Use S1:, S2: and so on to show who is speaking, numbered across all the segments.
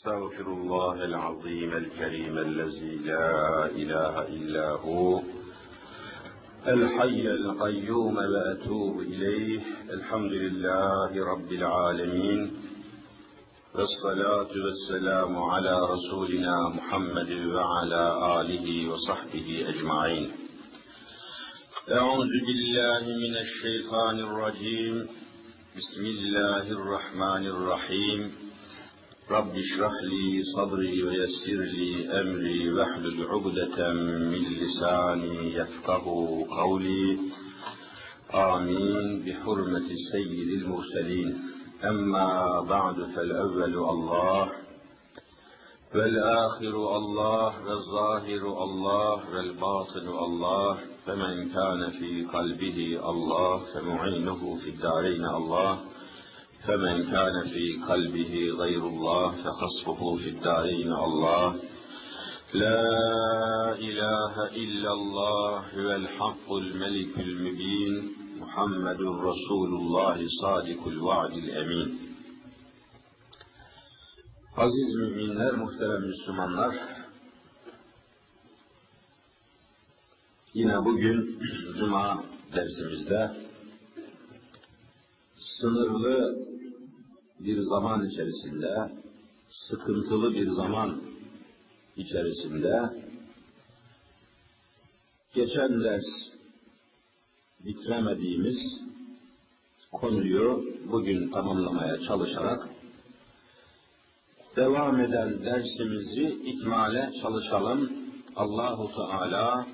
S1: استغفر الله العظيم الكريم الذي لا إله إلا هو الحي القيوم وأتوب إليه. الحمد لله رب العالمين، والصلاة والسلام على رسولنا محمد وعلى آله وصحبه أجمعين. أعوذ بالله من الشيطان الرجيم. بسم الله الرحمن الرحيم. رب اشرح لي صدري ويسر لي أمري واحلل عقدة من لساني يفقه قولي. آمين بحرمة سيد المرسلين. أما بعد، فالأول الله والآخر الله والظاهر الله والباطن الله، فمن كان في قلبه الله فمعينه في الدارين الله، فمن كان في قلبه غير الله فخصفه في الدارين الله. لا إله إلا الله هو الحق الملك المبين، محمد رسول الله صادق الوعد الأمين. Aziz müminler, muhterem Müslümanlar, yine bugün Cuma dersimizde sınırlı bir zaman içerisinde, sıkıntılı bir zaman içerisinde, geçen ders bitiremediğimiz konuyu bugün tamamlamaya çalışarak devam eden dersimizi ikmale çalışalım. Allahu Teala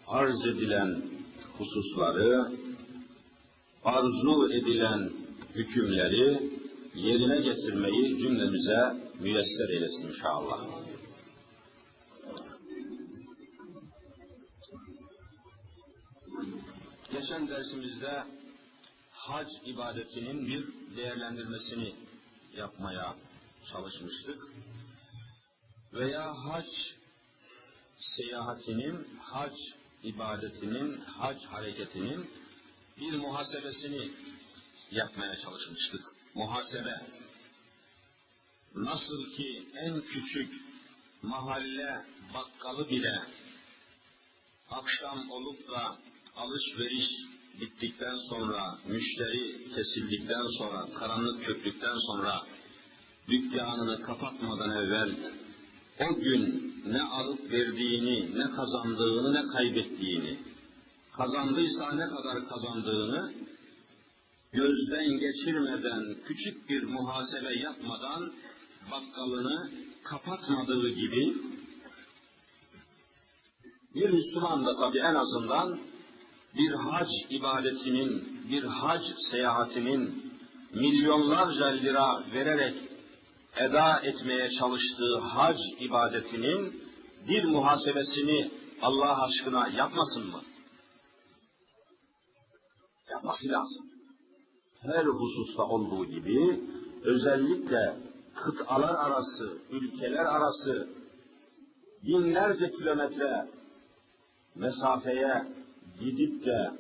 S1: arz edilen hususları, arzu edilen hükümleri yerine getirmeyi cümlemize müyesser eylesin inşallah. Geçen dersimizde hac ibadetinin bir değerlendirmesini yapmaya çalışmıştık. Veya hac seyahatinin, hac ibadetinin, hac hareketinin bir muhasebesini yapmaya çalışmıştık. Muhasebe, nasıl ki en küçük mahalle bakkalı bile akşam olup da alışveriş bittikten sonra, müşteri kesildikten sonra, karanlık çöktükten sonra dükkanını kapatmadan evvel o gün ne alıp verdiğini, ne kazandığını, ne kaybettiğini, kazandıysa ne kadar kazandığını gözden geçirmeden, küçük bir muhasebe yapmadan bakkalını kapatmadığı gibi, bir Müslüman da tabii en azından bir hac ibadetinin, bir hac seyahatinin milyonlarca lira vererek eda etmeye çalıştığı hac ibadetinin bir muhasebesini Allah aşkına yapmasın mı? Yapması lazım. Her hususta olduğu gibi özellikle kıtalar arası, ülkeler arası binlerce kilometre mesafeye gidip de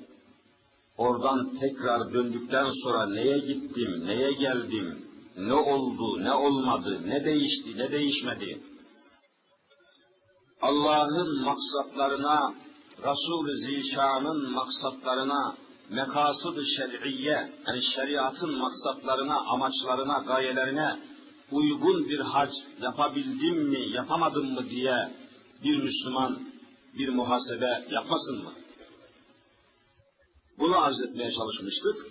S1: oradan tekrar döndükten sonra neye gittim, neye geldim, ne oldu, ne olmadı, ne değişti, ne değişmedi, Allah'ın maksatlarına, Resul-i Zişan'ın maksatlarına, mekasıd-ı şer'iyye, yani şeriatın maksatlarına, amaçlarına, gayelerine uygun bir hac yapabildim mi, yapamadım mı diye bir Müslüman bir muhasebe yapmasın mı? Bunu arz etmeye çalışmıştık.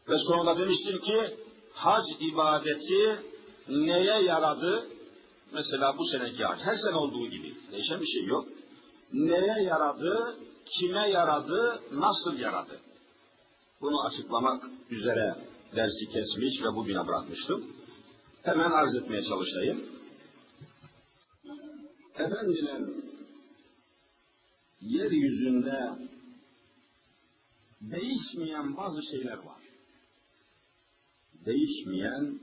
S1: Ve sonra demiştim ki, hac ibadeti neye yaradı? Mesela bu seneki hac, her sene olduğu gibi, değişen bir şey yok. Neye yaradı, kime yaradı, nasıl yaradı? Bunu açıklamak üzere dersi kesmiş ve bugüne bırakmıştım. Hemen arz etmeye çalışayım. Efendiler, yeryüzünde değişmeyen bazı şeyler var. Değişmeyen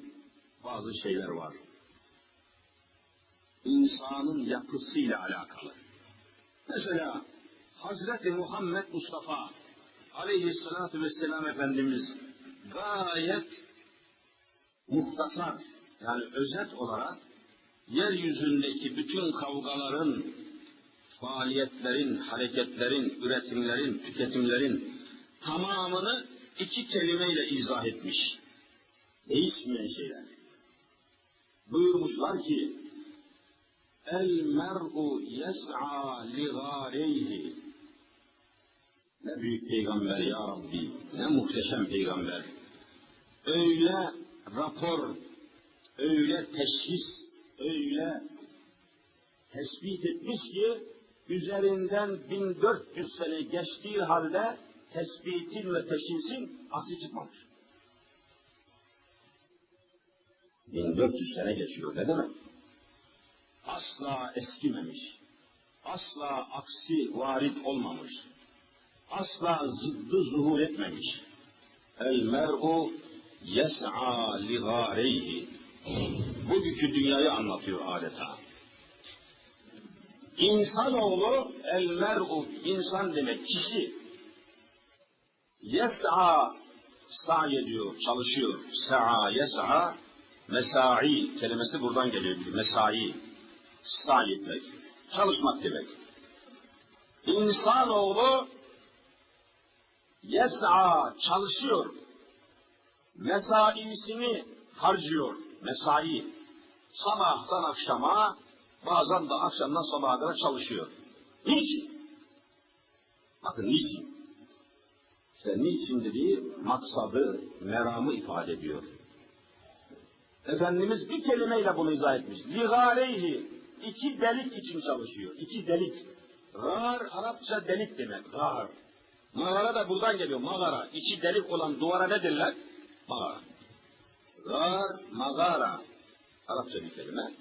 S1: bazı şeyler var. İnsanın yapısıyla alakalı. Mesela Hazreti Muhammed Mustafa Aleyhisselatü Vesselam Efendimiz gayet muhtasar, Yani özet olarak yeryüzündeki bütün kavgaların, faaliyetlerin, hareketlerin, üretimlerin, tüketimlerin tamamını iki kelimeyle izah etmiş. Değişmeyen şeyler. Buyurmuşlar ki el mer'u yes'a li gâreyhi. Ne büyük peygamber ya Rabbi, ne muhteşem peygamber. Öyle rapor, öyle teşhis, öyle tespit etmiş ki üzerinden 1400 sene geçtiği halde tespitin ve teşhisin aksi çıkmamış. 1400 sene geçiyor, ne demek? Asla eskimemiş, asla aksi varit olmamış, asla zıddı zuhur etmemiş. El mer'u yes'a li gâreyhi. Bugünkü dünyayı anlatıyor adeta. İnsanoğlu, el mer'u, insan demek, kişi. Yes'a, sa'i ediyor, çalışıyor. Sa'a, yes'a, mesai kelimesi buradan geliyor. Mesai, sa'i etmek, çalışmak demek. İnsanoğlu, yes'a, çalışıyor. Mesaisini harcıyor. Mesai. Sabahtan akşama, bazen de akşamdan sabaha kadar çalışıyor. Niçin? Bakın niçin? İşte niçin dediği maksadı, meramı ifade ediyor. Efendimiz bir kelimeyle bunu izah etmiş. Ligâreyhi, iki delik için çalışıyor. İki delik. Gâr, Arapça delik demek. Gâr. Mağara da buradan geliyor. Mağara. İçi delik olan duvara ne derler? Mağara. Gâr, mağara. Arapça bir kelime.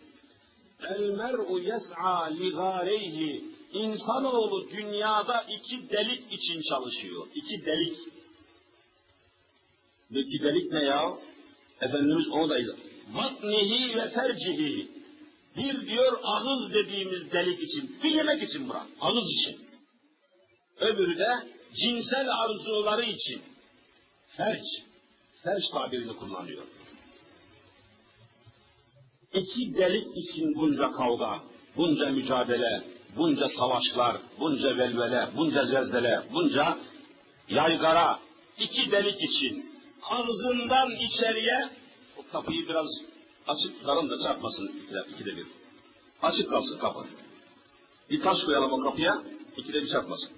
S1: El mer'u yes'a li gâreyhi. İnsanoğlu dünyada iki delik için çalışıyor. İki delik. Bu iki delik ne ya? Efendimiz onu da izah. Vatnihi ve fercihi. Bir diyor ağız dediğimiz delik için. Yemek için bırak. Ağız için. Öbürü de cinsel arzuları için. Ferc. Ferc tabirini kullanıyor. İki delik için bunca kavga, bunca mücadele, bunca savaşlar, bunca velvele, bunca zelzele, bunca yaygara, iki delik için ağzından içeriye, o kapıyı biraz açık, karın da çarpmasın ikide bir. Açık kalsın kapı. Bir taş koyalım o kapıya, ikide bir çarpmasın.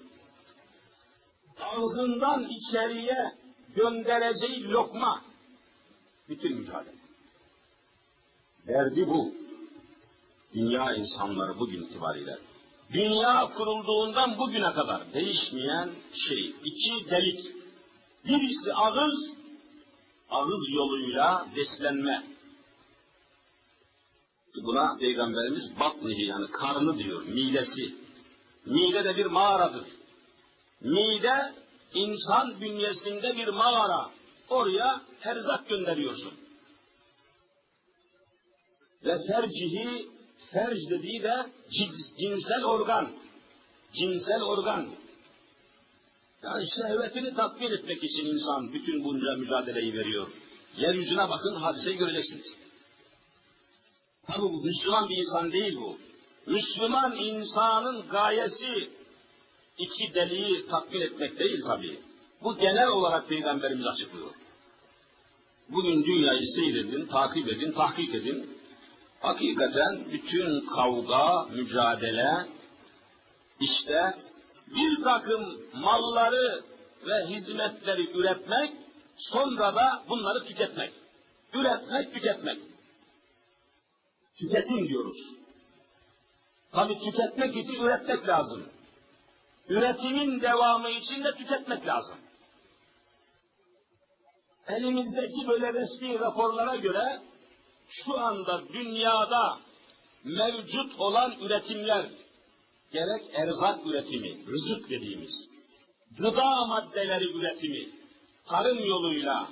S1: Ağzından içeriye göndereceği lokma, bütün mücadele. Derdi bu. Dünya insanları bugün itibariyle. Dünya kurulduğundan bugüne kadar değişmeyen şey. İki delik. Birisi ağız, ağız yoluyla beslenme. Buna Peygamberimiz batnihi yani karnı diyor, midesi. Mide de bir mağaradır. Mide insan bünyesinde bir mağara. Oraya erzak gönderiyorsun. Ve fercihi, ferc dediği de cinsel organ. Cinsel organ. Yani şehvetini tatmin etmek için insan bütün bunca mücadeleyi veriyor. Yeryüzüne bakın, hadiseyi göreceksiniz. Tabi bu Müslüman bir insan değil bu. Müslüman insanın gayesi iki deliği tatmin etmek değil tabi. Bu genel olarak Peygamberimiz açıklıyor. Bugün dünyayı seyredin, takip edin, tahkik edin. Hakikaten bütün kavga, mücadele, işte bir takım malları ve hizmetleri üretmek, sonra da bunları tüketmek. Üretmek, tüketmek. Tüketim diyoruz. Tabii tüketmek için üretmek lazım. Üretimin devamı için de tüketmek lazım. Elimizdeki böyle resmi raporlara göre şu anda dünyada mevcut olan üretimler, gerek erzak üretimi, rızık dediğimiz, gıda maddeleri üretimi, tarım yoluyla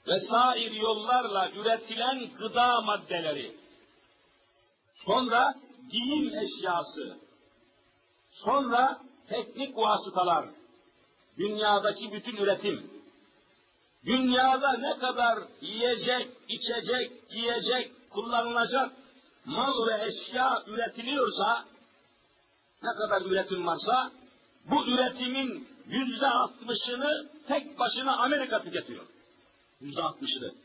S1: vesair yollarla üretilen gıda maddeleri, sonra giyim eşyası, sonra teknik vasıtalar, dünyadaki bütün üretim, dünyada ne kadar yiyecek, içecek, giyecek, kullanılacak mal ve eşya üretiliyorsa, ne kadar üretim varsa, bu üretimin %60'ını tek başına Amerika tüketiyor. %60'ını.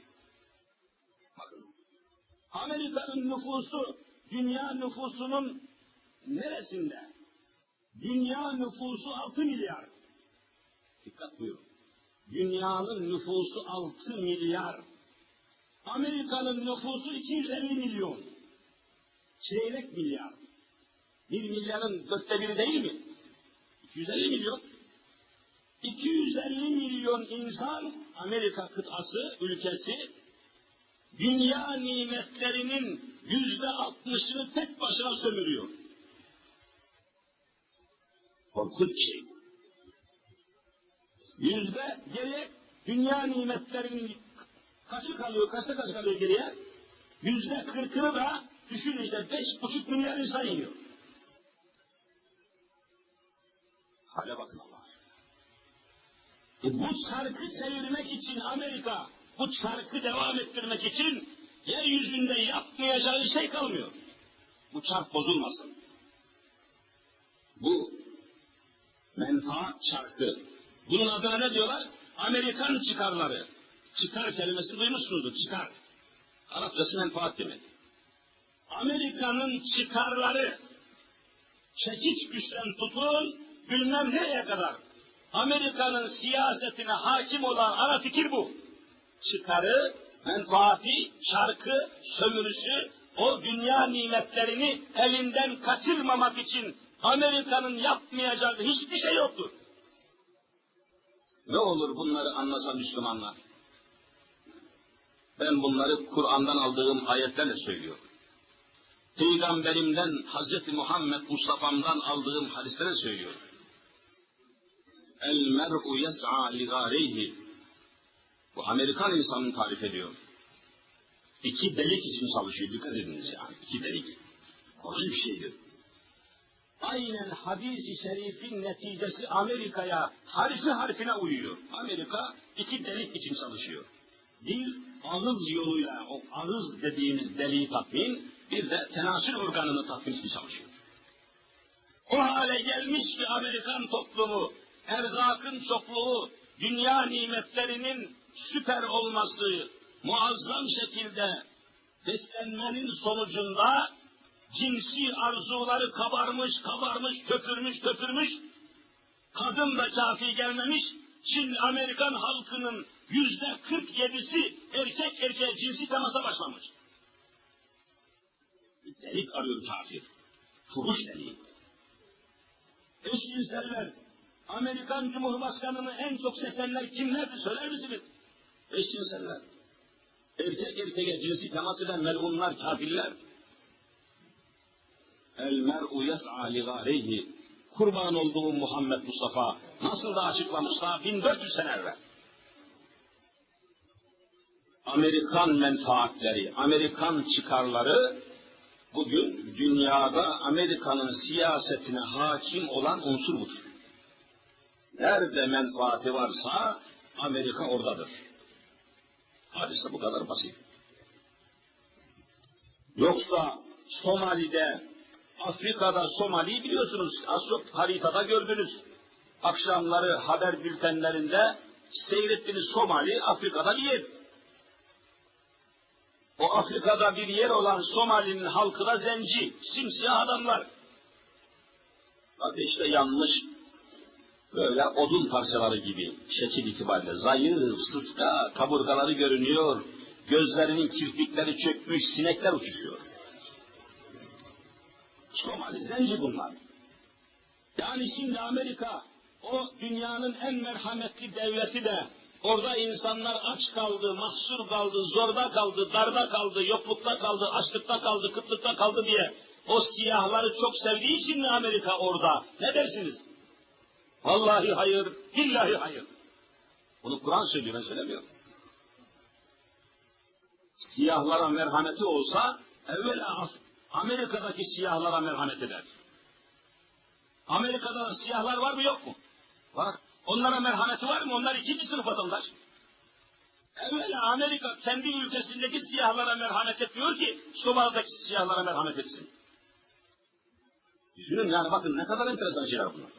S1: Bakın, Amerika'nın nüfusu, dünya nüfusunun neresinde? Dünya nüfusu 6 milyar. Dikkat buyurun. Dünyanın nüfusu 6 milyar. Amerika'nın nüfusu 250 milyon. Çeyrek milyar. 1 milyarın 1/4 değil mi? 250 milyon. 250 milyon insan, Amerika kıtası, ülkesi, dünya nimetlerinin %60'ını tek başına sömürüyor. Korkunç şey. Geriye dünya nimetlerinin kaçta kaç kalıyor geriye? %40'ını da düşün işte 5,5 milyar insan yiyor. Hale bakın Allah. Bu çarkı çevirmek için Amerika, bu çarkı devam ettirmek için yeryüzünde yapmayacağı şey kalmıyor. Bu çark bozulmasın. Bu menfaat çarkı. Bunun adına ne diyorlar? Amerikan çıkarları. Çıkar kelimesini duymuşsunuzdur, çıkar. Arapçası menfaat demek. Amerika'nın çıkarları, çekiç güçten tutun, bilmem nereye kadar. Amerika'nın siyasetine hakim olan ana fikir bu. Çıkarı, menfaati, çarkı, sömürüsü, o dünya nimetlerini elinden kaçırmamak için Amerika'nın yapmayacağı hiçbir şey yoktur. Ne olur bunları anlasa Müslümanlar. Ben bunları Kur'an'dan aldığım ayetlerle söylüyorum. Peygamberimden, Hazreti Muhammed Mustafa'mdan aldığım hadisleri söylüyorum. El mer'u yes'a li gâreyhi. Bu Amerikan insanını tarif ediyor. İki delik için çalışıyor, dikkat ediniz yani. İki delik. Korkunç bir şeydir. Aynen hadis-i şerifin neticesi Amerika'ya harfi harfine uyuyor. Amerika iki delik için çalışıyor. Bir, ağız yoluyla, o ağız dediğimiz deliği tatmin, bir de tenasül organını tatmin için çalışıyor. O hale gelmiş ki Amerikan toplumu, erzakın çokluğu, dünya nimetlerinin süper olması, muazzam şekilde beslenmenin sonucunda cinsi arzuları kabarmış, köpürmüş, kadın da kafi gelmemiş, Çin Amerikan halkının %47'si erkek erkeğe cinsi temasa başlamış. Bir delik arıyor kafir, fuhuş deliği. Eşcinseller, Amerikan Cumhurbaşkanı'nı en çok seçenler kimlerdir söyler misiniz? Eşcinseller. Erkek erkeğe cinsi temas eden melunlar, kafirler. El mer'u yes'a li gâreyhi. Kurban olduğu Muhammed Mustafa nasıl da açıklamışlar 1400 sene evvel. Amerikan menfaatleri, Amerikan çıkarları bugün dünyada Amerika'nın siyasetine hakim olan unsur budur. Nerede menfaati varsa Amerika oradadır. Hadise bu kadar basit. Yoksa Somali'de, Afrika'da Somali'yi biliyorsunuz, az çok haritada gördünüz. Akşamları haber bültenlerinde seyrettiğiniz Somali, Afrika'da bir yer. O Afrika'da bir yer olan Somali'nin halkı da zenci, simsiyah adamlar. Ateşte yanmış, böyle odun parçaları gibi şekil itibariyle zayıf, sıska, kaburgaları görünüyor, gözlerinin kirpikleri çökmüş, sinekler uçuşuyor. Somali zenci bunlar. Yani şimdi Amerika, o dünyanın en merhametli devleti de, orada insanlar aç kaldı, mahsur kaldı, zorda kaldı, darda kaldı, yoklukta kaldı, açlıkta kaldı, kıtlıkta kaldı diye o siyahları çok sevdiği için mi Amerika orada? Ne dersiniz? Vallahi hayır, billahi hayır. Bunu Kur'an söylüyor, ben söylemiyorum. Siyahlara merhameti olsa evvela Amerika'daki siyahlara merhamet eder. Amerika'da siyahlar var mı yok mu? Var. Onlara merhameti var mı? Onlar ikinci sınıf vatandaş.
S2: Evvela Amerika kendi ülkesindeki siyahlara merhamet etmiyor ki Somali'deki siyahlara merhamet etsin. Düşünün yani, bakın ne kadar enteresan şeyler bunlar.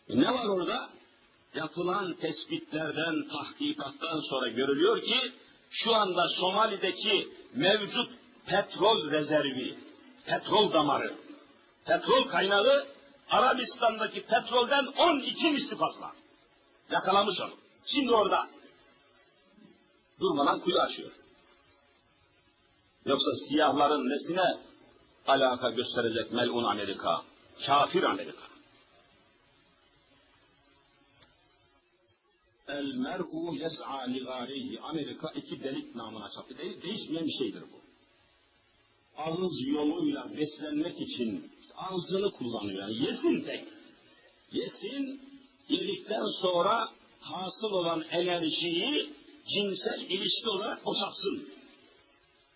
S2: Ne var orada? Yapılan tespitlerden, tahkikattan sonra görülüyor ki şu anda Somali'deki mevcut petrol rezervi, petrol damarı, petrol kaynağı Arabistan'daki petrolden 12 misli fazla. Yakalamış onu. Şimdi orada durmadan kuyu açıyor. Yoksa siyahların nesine alaka gösterecek melun Amerika, kafir Amerika. El mer'u yes'a li gârihi. Amerika iki delik namına çaptı. Değişmeyen bir şeydir bu. Ağız yoluyla beslenmek için ağzını kullanıyor. Yani yesin tek. Yesin, yedikten sonra hasıl olan enerjiyi cinsel ilişki olarak boşaltsın.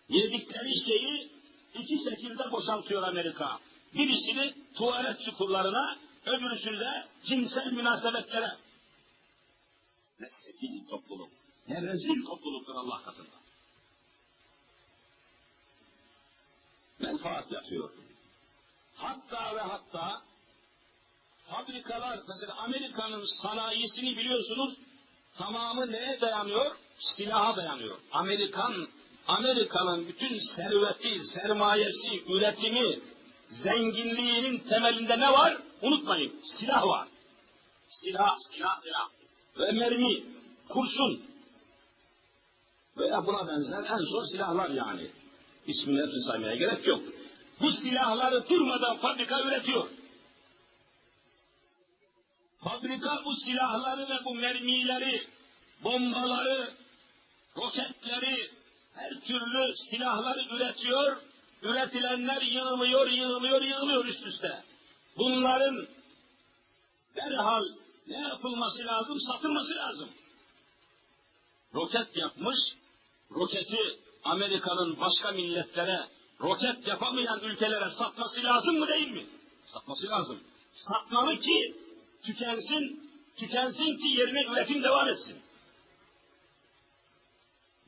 S2: Yedikleri şeyi iki şekilde boşaltıyor Amerika. Birisini tuvalet çukurlarına, öbürüsünü de cinsel münasebetlere. Ne sefil topluluk, ne rezil topluluktur Allah katında. Menfaat yatıyor. Hatta ve hatta fabrikalar, mesela Amerika'nın sanayisini biliyorsunuz, tamamı neye dayanıyor? Silaha dayanıyor. Amerika'nın bütün serveti, sermayesi, üretimi, zenginliğinin temelinde ne var? Unutmayın, silah var. Silah. Ve mermi, kurşun veya buna benzer en zor silahlar yani. İsmini saymaya gerek yok. Bu silahları durmadan fabrika üretiyor. Fabrika bu silahları ve bu mermileri, bombaları, roketleri, her türlü silahları üretiyor. Üretilenler yığılıyor üst üste. Bunların derhal ne yapılması lazım? Satılması lazım. Roket yapmış, roketi Amerika'nın başka milletlere, roket yapamayan ülkelere satması lazım mı değil mi? Satması lazım. Satmalı ki tükensin ki yerine üretim devam etsin.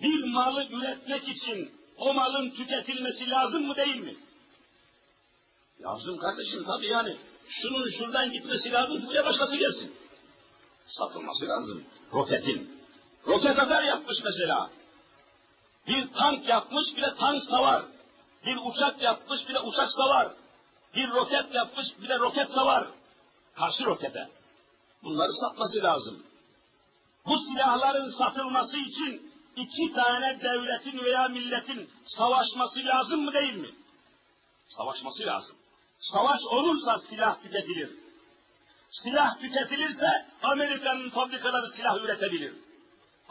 S2: Bir malı üretmek için o malın tüketilmesi lazım mı değil mi? Lazım kardeşim, tabii yani. Şunun şuradan gitmesi lazım, buraya başkası gelsin. Satılması lazım. Roketin. Roket atar yapmış mesela. Bir tank yapmış, bir de tank savar. Bir uçak yapmış, bir de uçak savar. Bir roket yapmış, bir de roket savar. Karşı rokete. Bunları satması lazım. Bu silahların satılması için iki tane devletin veya milletin savaşması lazım mı değil mi? Savaşması lazım. Savaş olursa silah tüketilir. Silah tüketilirse Amerika'nın fabrikaları silah üretebilir.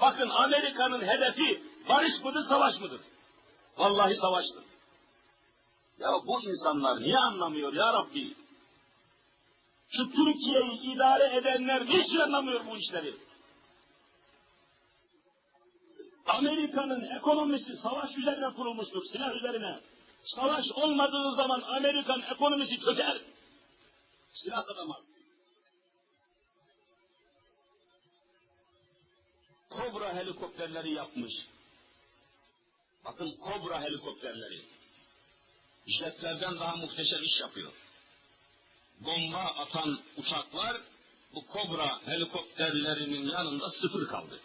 S2: Bakın, Amerika'nın hedefi barış mıdır, savaş mıdır? Vallahi savaştır. Ya bu insanlar niye anlamıyor ya Rabbi? Şu Türkiye'yi idare edenler niçin anlamıyor bu işleri? Amerika'nın ekonomisi savaş üzerine kurulmuştur, silah üzerine. Savaş olmadığı zaman Amerikan ekonomisi çöker. Silah satamaz. Kobra helikopterleri yapmış. Bakın, Kobra helikopterleri. Jetlerden daha muhteşem iş yapıyor. Bomba atan uçaklar bu Kobra helikopterlerinin yanında sıfır kaldı.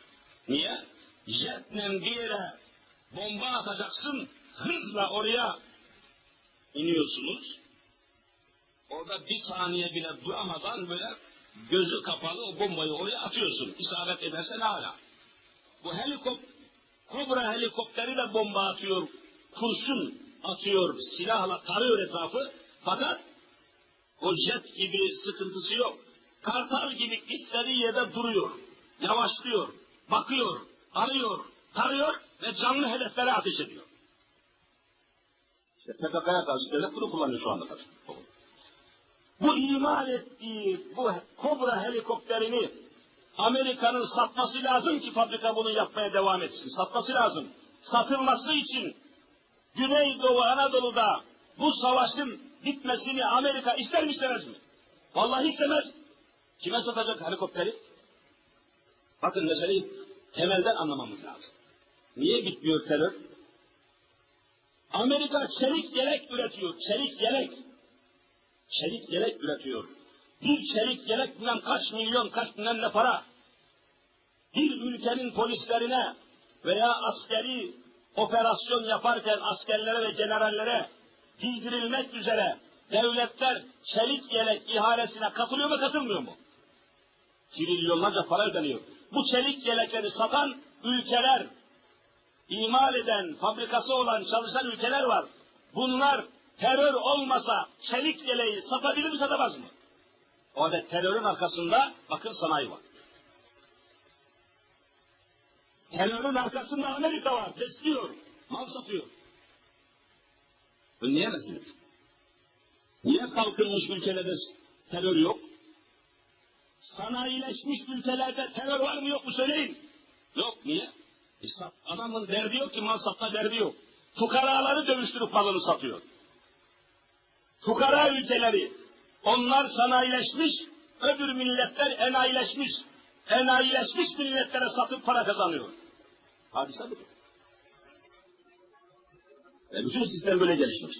S2: Niye? Jetle bir yere bomba atacaksın, hızla oraya iniyorsunuz. Orada bir saniye bile duramadan böyle gözü kapalı o bombayı oraya atıyorsun. İsabet ederse ne hala. Bu Kobra helikopteri de bomba atıyor, kurşun atıyor, silahla tarıyor etrafı. Fakat o jet gibi sıkıntısı yok. Kartal gibi istediği yerde duruyor, yavaşlıyor, bakıyor, arıyor, tarıyor ve canlı hedeflere ateş ediyor. İşte PKK'ya karşı devlet bunu kullanıyor şu anda. Bu imal ettiği bu Kobra helikopterini Amerika'nın satması lazım ki fabrika bunu yapmaya devam etsin. Satması lazım. Satılması için Güneydoğu Anadolu'da bu savaşın bitmesini Amerika ister mi istemez mi? Vallahi istemez. Kime satacak helikopteri? Bakın meseleyi Temelden anlamamız lazım. Niye bitmiyor terör? Amerika çelik yelek üretiyor, çelik yelek. Çelik yelek üretiyor. Bir çelik yelek bilmem kaç milyon, kaç bilmem ne para. Bir ülkenin polislerine veya askeri operasyon yaparken askerlere ve generallere giydirilmek üzere devletler çelik yelek ihalesine katılıyor mu, katılmıyor mu? Trilyonlarca para ödeniyor. Bu çelik yelekleri satan ülkeler, imal eden, fabrikası olan, çalışan ülkeler var. Bunlar terör olmasa çelik yeleği satabilir mi, satamaz mı? O halde terörün arkasında akıl sanayi var. Terörün arkasında Amerika var, besliyor, mal satıyor. Önleyemezsiniz. Niye kalkınmış ülkelerde terör yok? Sanayileşmiş ülkelerde terör var mı yok mu söyleyin. Yok, niye? Adamın derdi yok ki, mal satma derdi yok. Fukaraları dövüştürüp malını satıyor. Fukara ülkeleri, onlar sanayileşmiş, öbür milletler enayileşmiş. Enayileşmiş milletlere satıp para kazanıyor. Hadise budur. Bütün sistem böyle gelişmiş.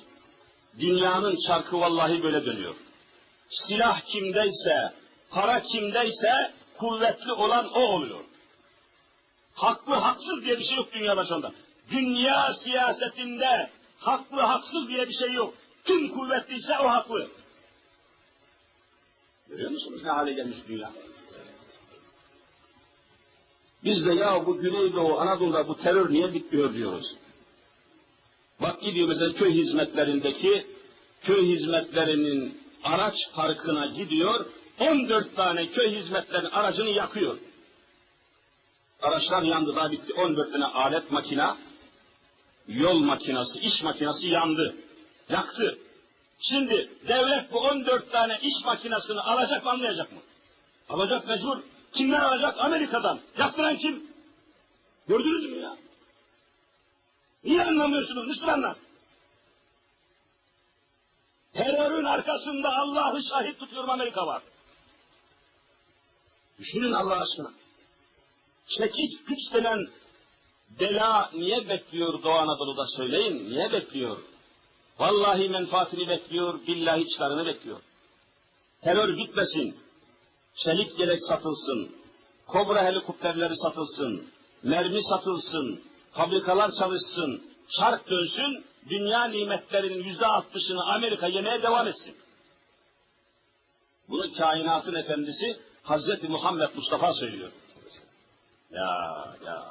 S2: Dünyanın çarkı vallahi böyle dönüyor. Silah kimdeyse, para kimdeyse kuvvetli olan o oluyor. Haklı haksız diye bir şey yok dünya başında. Dünya siyasetinde haklı haksız diye bir şey yok. Kim kuvvetliyse o haklı. Görüyor musunuz ne hale gelmiş dünya? Biz de ya bu Güneydoğu Anadolu'da bu terör niye bitmiyor diyoruz. Bak gidiyor mesela köy hizmetlerindeki, köy hizmetlerinin araç parkına gidiyor, 14 tane köy hizmetlerinin aracını yakıyor. Araçlar yandı, daha bitti, 14 tane alet makina, yol makinası, iş makinası yandı, yaktı. Şimdi devlet bu 14 tane iş makinasını alacak mı, almayacak mı? Alacak mecbur. Kimden alacak? Amerika'dan. Yaktıran kim? Gördünüz mü ya? Niye anlamıyorsunuz Müslümanlar? Terörün arkasında Allah'ı şahit tutuyorum Amerika var. Düşünün Allah aşkına. Çekiç güç denen bela niye bekliyor Doğu Anadolu'da söyleyin? Niye bekliyor? Vallahi menfaatini bekliyor, billahi çıkarını bekliyor. Terör bitmesin, çelik yelek satılsın, Kobra helikopterleri satılsın, mermi satılsın, fabrikalar çalışsın, çark dönsün, dünya nimetlerinin %60'ını Amerika yemeye devam etsin. Bunu kainatın efendisi Hazreti Muhammed Mustafa söylüyor. Ya.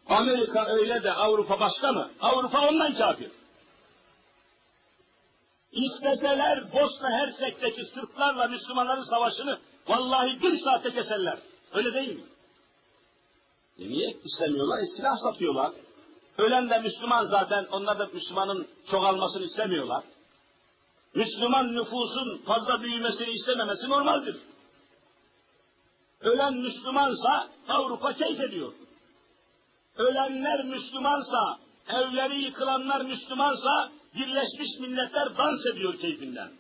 S2: Amerika öyle de Avrupa başka mı? Avrupa ondan kafir. İsteseler Bosna Hersek'teki Sırplarla Müslümanların savaşını vallahi bir saate keserler. Öyle değil mi? Niye istemiyorlar? Silah satıyorlar. Ölen de Müslüman zaten, onlar da Müslümanın çoğalmasını istemiyorlar. Müslüman nüfusun fazla büyümesini istememesi normaldir. Ölen Müslümansa Avrupa keyif ediyor. Ölenler Müslümansa, evleri yıkılanlar Müslümansa, Birleşmiş Milletler dans ediyor keyfinden.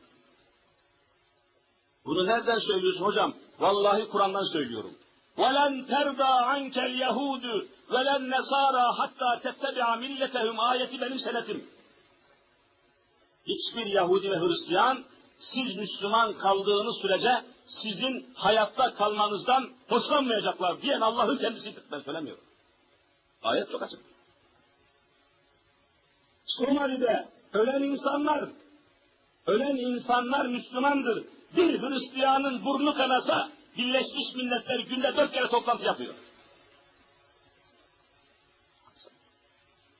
S2: Bunu nereden söylüyorsun hocam? Vallahi Kur'an'dan söylüyorum. وَلَنْ تَرْضَى عَنْكَ الْيَهُودُ وَلَنْ نَصَارَى حَتَّى تَتَّبِعَ مِلَّتَهُمْ ayeti benim senetim. Hiçbir Yahudi ve Hristiyan, siz Müslüman kaldığınız sürece sizin hayatta kalmanızdan hoşlanmayacaklar diyen Allah'ın kendisidir. Ben söylemiyorum. Ayet çok açık. Somali'de ölen insanlar Müslümandır. Bir Hristiyanın burnu kanasa Birleşmiş Milletler günde 4 kere toplantı yapıyor.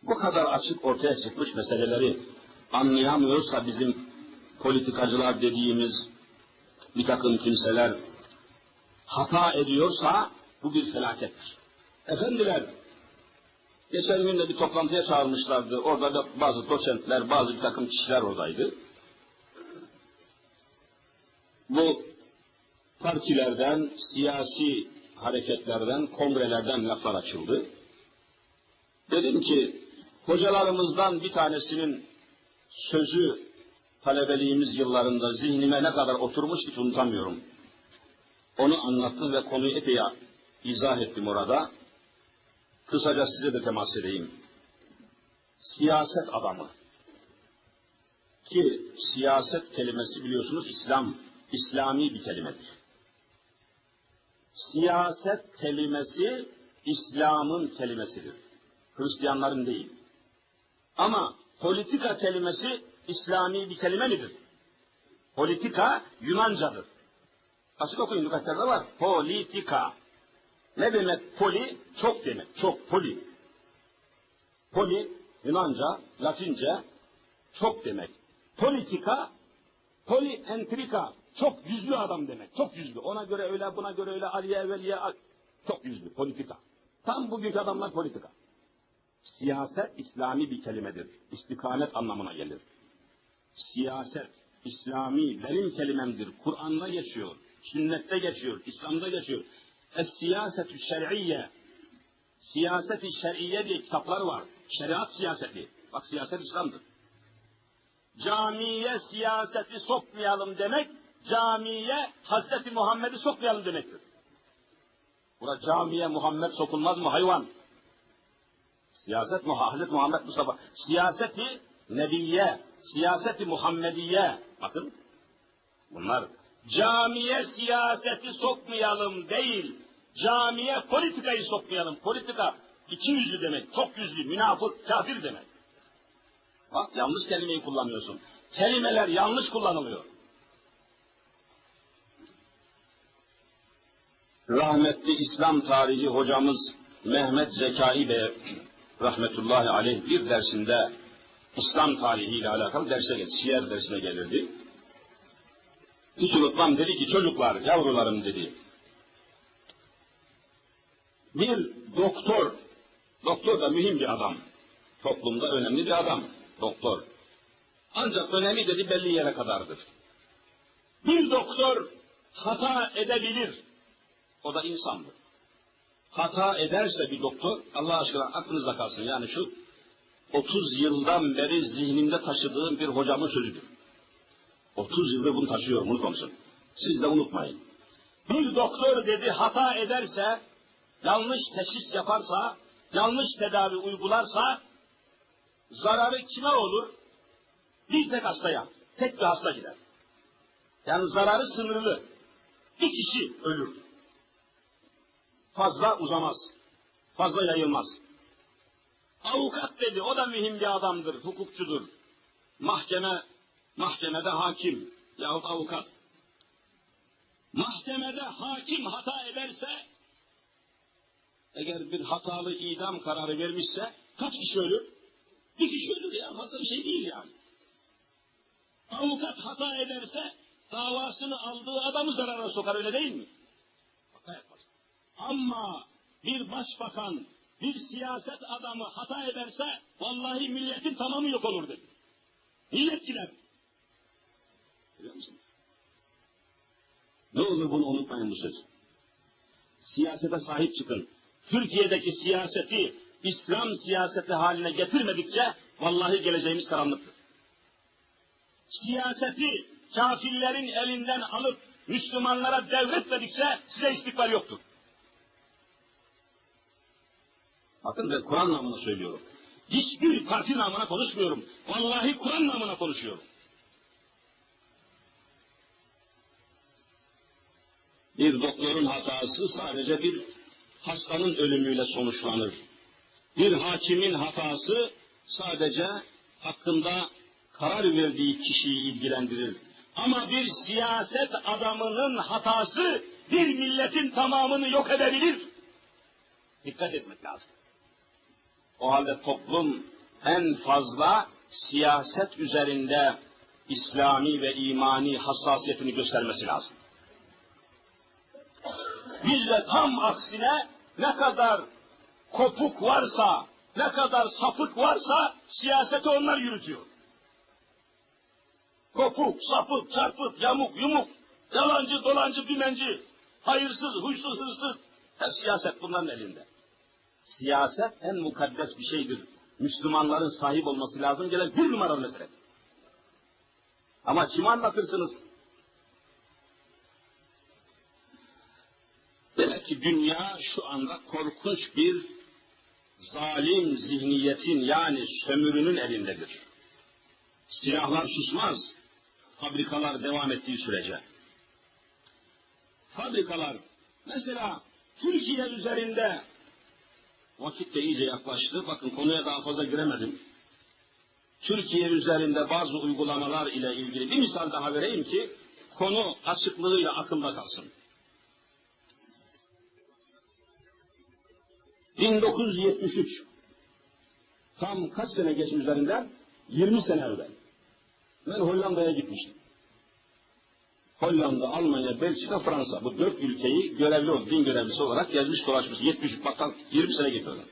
S2: Bu kadar açık ortaya çıkmış meseleleri anlayamıyorsa bizim politikacılar dediğimiz bir takım kimseler hata ediyorsa bu bir felakettir. Efendiler, geçen gün de bir toplantıya çağırmışlardı. Orada da bazı doçentler, bazı bir takım kişiler oradaydı. Bu partilerden, siyasi hareketlerden, kongrelerden laflar açıldı. Dedim ki, hocalarımızdan bir tanesinin sözü talebeliğimiz yıllarında zihnime ne kadar oturmuş hiç unutamıyorum. Onu anlattım ve konuyu epey izah ettim orada. Kısaca size de temas edeyim. Siyaset adamı. Ki siyaset kelimesi biliyorsunuz İslami bir kelimedir. Siyaset kelimesi İslam'ın kelimesidir. Hristiyanların değil. Ama politika kelimesi İslami bir kelime midir? Politika Yunancadır. Açık okuyun, lügatlerde var. Politika. Ne demek poli? Çok demek. Çok, poli. Poli, Yunanca, Latince çok demek. Politika, polientrika, çok yüzlü adam demek. Çok yüzlü. Ona göre öyle, buna göre öyle, Aliye, Veliye, çok yüzlü. Politika. Tam bugünkü adamlar politika. Siyaset İslami bir kelimedir. İstikamet anlamına gelir. Siyaset, İslami, benim kelimemdir. Kur'an'da geçiyor, sünnette geçiyor, İslam'da geçiyor. Es-siyasetü şer'iyye, siyaset-i şer'iyye diye kitaplar var. Şeriat siyaseti. Bak siyaset İslam'dır. Camiye siyaseti sokmayalım demek, camiye Hazreti Muhammed'i sokmayalım demektir. Burada camiye Muhammed sokulmaz mı hayvan? Siyaset Hazreti Muhammed Mustafa. Siyaseti Nebiye, siyaseti Muhammediye. Bakın bunlar camiye siyaseti sokmayalım değil, camiye politikayı sokmayalım. Politika iki yüzlü demek, çok yüzlü, münafık, kafir demek. Bak yanlış kelimeyi kullanıyorsun. Kelimeler yanlış kullanılıyor. Rahmetli İslam tarihi hocamız Mehmet Zekai Bey rahmetullahi aleyh bir dersinde İslam tarihiyle alakalı derse geldi. Siyer dersine gelirdi. Hiç unutmam, dedi ki çocuklar, yavrularım dedi. Bir doktor da mühim bir adam. Toplumda önemli bir adam, doktor. Ancak önemi dedi belli yere kadardır. Bir doktor hata edebilir. O da insandır. Hata ederse bir doktor, Allah aşkına aklınızda kalsın, yani şu 30 yıldan beri zihnimde taşıdığım bir hocamın sözüdür. 30 yıldır bunu taşıyorum, unutmamışsın. Siz de unutmayın. Bir doktor dedi hata ederse, yanlış teşhis yaparsa, yanlış tedavi uygularsa, zararı kime olur? Bir tek hastaya, tek bir hasta gider. Yani zararı sınırlı. Bir kişi ölür. Fazla uzamaz, fazla yayılmaz. Avukat dedi, o da mühim bir adamdır, hukukçudur. Mahkemede hakim yahut avukat. Mahkemede hakim hata ederse, eğer bir hatalı idam kararı vermişse, kaç kişi ölür? Bir kişi ölür ya, fazla bir şey değil yani. Avukat hata ederse, davasını aldığı adamı zarara sokar, öyle değil mi? Hata yapmaz. Ama bir başbakan, bir siyaset adamı hata ederse, vallahi milletin tamamı yok olur dedi. Millet gider. Biliyor musun? Ne olur bunu unutmayın bu söz. Siyasete sahip çıkın. Türkiye'deki siyaseti İslam siyaseti haline getirmedikçe vallahi geleceğimiz karanlıktır. Siyaseti kafirlerin elinden alıp Müslümanlara devretmedikçe size istikbal yoktur. Bakın ben Kur'an namına söylüyorum. Hiçbir parti namına konuşmuyorum. Vallahi Kur'an namına konuşuyorum. Bir doktorun hatası sadece bir hastanın ölümüyle sonuçlanır. Bir hakimin hatası sadece hakkında karar verdiği kişiyi ilgilendirir. Ama bir siyaset adamının hatası bir milletin tamamını yok edebilir. Dikkat etmek lazım. O halde toplum en fazla siyaset üzerinde İslami ve imani hassasiyetini göstermesi lazım. Bizde tam aksine ne kadar kopuk varsa, ne kadar sapık varsa siyaseti onlar yürütüyor. Kopuk, sapık, çarpık, yamuk, yumuk, yalancı, dolancı, dümenci, hayırsız, huysuz, hırsız, hep siyaset bunların elinde. Siyaset en mukaddes bir şeydir. Müslümanların sahip olması lazım gelen bir numaralı mesele. Ama kime anlatırsınız? Demek ki dünya şu anda korkunç bir zalim zihniyetin yani sömürünün elindedir. Silahlar susmaz, fabrikalar devam ettiği sürece. Fabrikalar, mesela Türkiye üzerinde, vakit de iyice yaklaştı, bakın konuya daha fazla giremedim. Türkiye üzerinde bazı uygulamalar ile ilgili bir misal daha vereyim ki, konu açıklığıyla akılda kalsın. 1973, tam kaç sene geçmiş üzerinden? 20 sene evvel. Ben Hollanda'ya gitmiştim. Hollanda, Almanya, Belçika, Fransa. Bu 4 ülkeyi görevli oldu, din görevlisi olarak gelmiş dolaşmış. 70, bakın 20 sene geçiyorlar.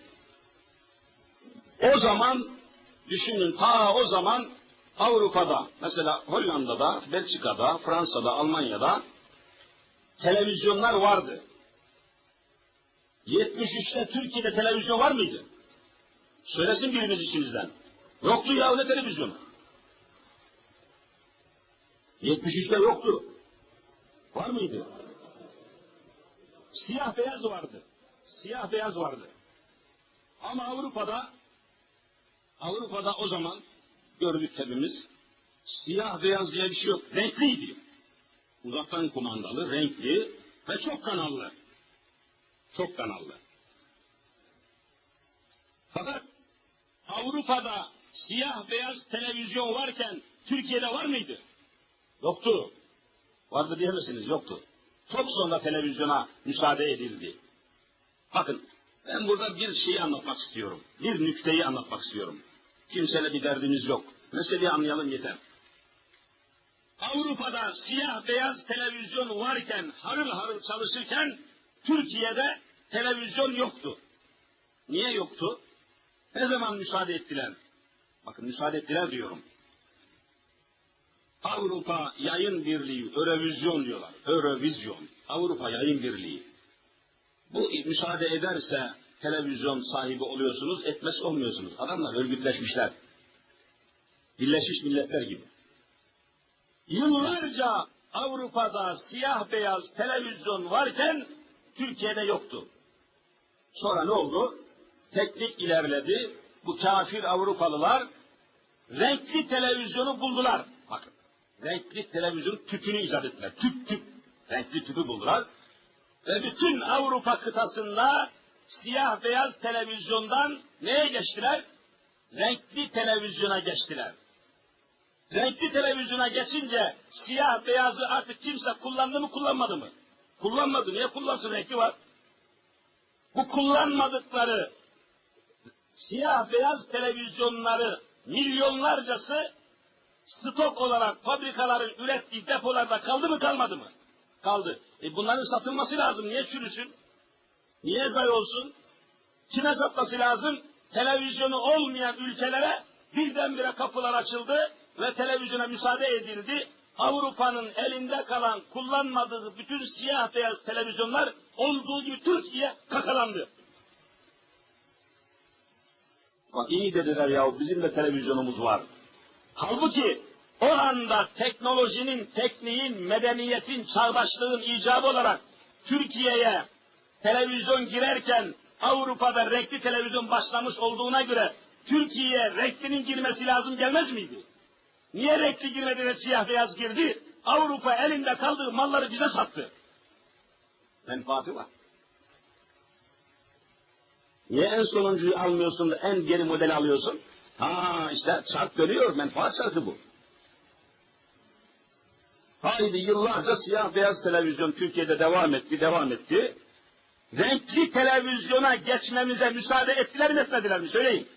S2: O zaman, düşünün ta o zaman Avrupa'da, mesela Hollanda'da, Belçika'da, Fransa'da, Almanya'da televizyonlar vardı. 73'te Türkiye'de televizyon var mıydı? Söylesin biriniz içinizden. Yoktu ya, ne televizyonu? 73'te yoktu. Var mıydı? Siyah beyaz vardı. Siyah beyaz vardı. Ama Avrupa'da o zaman gördük hepimiz, siyah beyaz diye bir şey yok. Renkliydi. Uzaktan kumandalı, renkli ve çok kanallı. Çok kanallı. Fakat Avrupa'da siyah beyaz televizyon varken Türkiye'de var mıydı? Yoktu. Vardı diyemezsiniz, yoktu. Çok sonra televizyona müsaade edildi. Bakın, ben burada bir şeyi anlatmak istiyorum. Bir nükteyi anlatmak istiyorum. Kimseyle bir derdimiz yok. Meseleyi anlayalım yeter. Avrupa'da siyah beyaz televizyon varken, harıl harıl çalışırken, Türkiye'de televizyon yoktu. Niye yoktu? Ne zaman müsaade ettiler? Bakın müsaade ettiler diyorum. Avrupa Yayın Birliği, Eurovizyon diyorlar. Eurovizyon. Avrupa Yayın Birliği. Bu müsaade ederse televizyon sahibi oluyorsunuz, etmez olmuyorsunuz. Adamlar örgütleşmişler. Birleşmiş Milletler gibi. Yıllarca Avrupa'da siyah beyaz televizyon varken Türkiye'de yoktu. Sonra ne oldu? Teknik ilerledi. Bu kafir Avrupalılar renkli televizyonu buldular. Bakın, renkli televizyon tüpünü icat ettiler. Tüp. Renkli tüpü buldular. Ve bütün Avrupa kıtasında siyah beyaz televizyondan neye geçtiler? Renkli televizyona geçtiler. Renkli televizyona geçince siyah beyazı artık kimse kullandı mı kullanmadı mı? Kullanmadı. Niye kullansın? Renkli var. Bu kullanmadıkları siyah beyaz televizyonları milyonlarcası stok olarak fabrikaların ürettiği depolarda kaldı mı kalmadı mı? Kaldı. Bunların satılması lazım. Niye çürüsün? Niye zayi olsun? Kime satması lazım? Televizyonu olmayan ülkelere birdenbire kapılar açıldı ve televizyona müsaade edildi. Avrupa'nın elinde kalan, kullanmadığı bütün siyah beyaz televizyonlar olduğu gibi Türkiye kakalandı. Bak iyi dediler ya, bizim de televizyonumuz var. Halbuki o anda teknolojinin, tekniğin, medeniyetin, çağdaşlığın icabı olarak Türkiye'ye televizyon girerken Avrupa'da renkli televizyon başlamış olduğuna göre Türkiye'ye renklinin girmesi lazım gelmez miydi? Niye renkli girmedi ve siyah beyaz girdi? Avrupa elinde kaldığı malları bize sattı. Menfaati var. Niye en sonuncuyu almıyorsun da en yeni modeli alıyorsun? İşte çark dönüyor, menfaat çarkı bu. Haydi yıllarca siyah beyaz televizyon Türkiye'de devam etti. Renkli televizyona geçmemize müsaade ettiler mi etmediler mi? Söyleyin.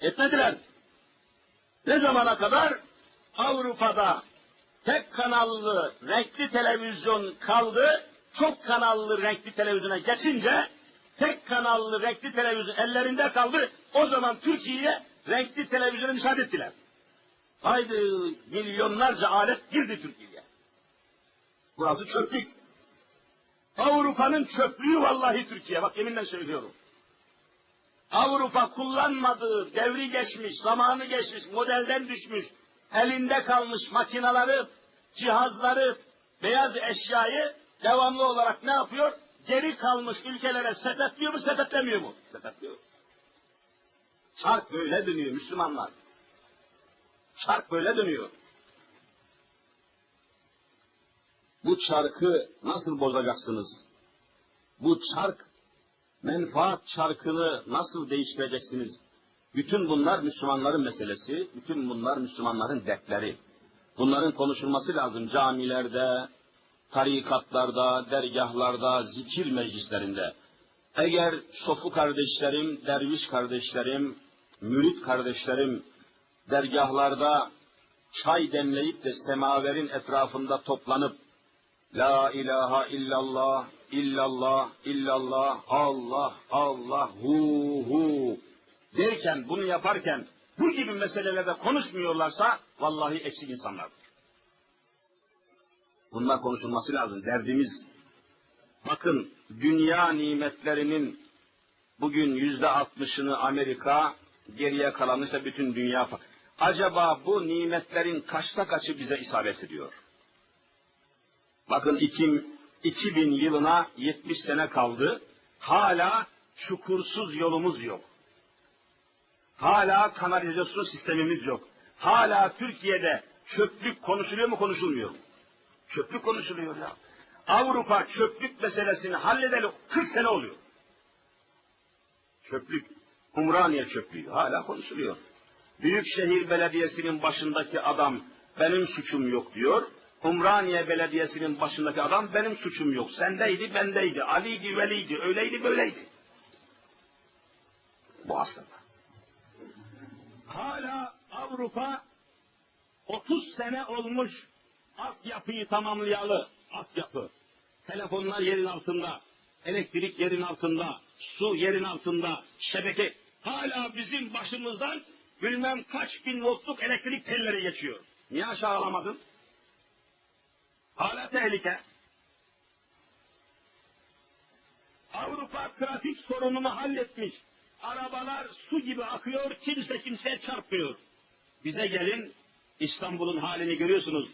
S2: Etmediler. Ne zamana kadar? Avrupa'da tek kanallı renkli televizyon kaldı, çok kanallı renkli televizyona geçince tek kanallı renkli televizyon ellerinde kaldı, o zaman Türkiye'ye renkli televizyona müsaade ettiler. Haydi milyonlarca alet girdi Türkiye'ye. Burası çöplük. Avrupa'nın çöplüğü vallahi Türkiye, bak yeminle söylüyorum. Avrupa kullanmadığı, devri geçmiş, zamanı geçmiş, modelden düşmüş, elinde kalmış makinaları, cihazları, beyaz eşyayı devamlı olarak ne yapıyor? geri kalmış ülkelere sepetliyor mu, sepetlemiyor mu? Sepetliyor. Çark böyle dönüyor Müslümanlar. Çark böyle dönüyor. Bu çarkı nasıl bozacaksınız? Bu çark, menfaat çarkını nasıl değiştireceksiniz? Bütün bunlar Müslümanların meselesi, bütün bunlar Müslümanların dertleri. Bunların konuşulması lazım camilerde, tarikatlarda, dergahlarda, zikir meclislerinde. Eğer sofu kardeşlerim, derviş kardeşlerim, mürit kardeşlerim dergahlarda çay demleyip de semaverin etrafında toplanıp La ilahe illallah, illallah, illallah, Allah, Allah, hu derken, bunu yaparken bu gibi meselelerde konuşmuyorlarsa vallahi eksik insanlardır. Bunlar konuşulması lazım. Derdimiz, bakın dünya nimetlerinin bugün %60'ını Amerika, geriye kalanı ise bütün dünya. Acaba bu nimetlerin kaçta kaçı bize isabet ediyor? Bakın 2000 yılına 70 sene kaldı. Hala çukursuz yolumuz yok. Hala kanalizasyon sistemimiz yok. Hala Türkiye'de çöplük konuşuluyor mu, konuşulmuyor mu? Çöplük konuşuluyor ya. Avrupa çöplük meselesini halledeli 40 sene oluyor. Çöplük, Umraniye çöplüğü hala konuşuluyor. Büyükşehir Belediyesi'nin başındaki adam benim suçum yok diyor. Umraniye Belediyesi'nin başındaki adam benim suçum yok. Sendeydi, bendeydi, Ali'ydi, Veli'ydi, öyleydi, böyleydi. Bu aslında. Hala Avrupa 30 sene olmuş altyapıyı tamamlayalı. Altyapı. Telefonlar yerin altında, elektrik yerin altında, su yerin altında, şebeke. Hala bizim başımızdan bilmem kaç bin voltluk elektrik telleri geçiyor. Niye aşağı alamadın? Hala tehlike. Avrupa trafik sorununu halletmiş. Arabalar su gibi akıyor, kimse kimseye çarpmıyor. Bize gelin, İstanbul'un halini görüyorsunuz.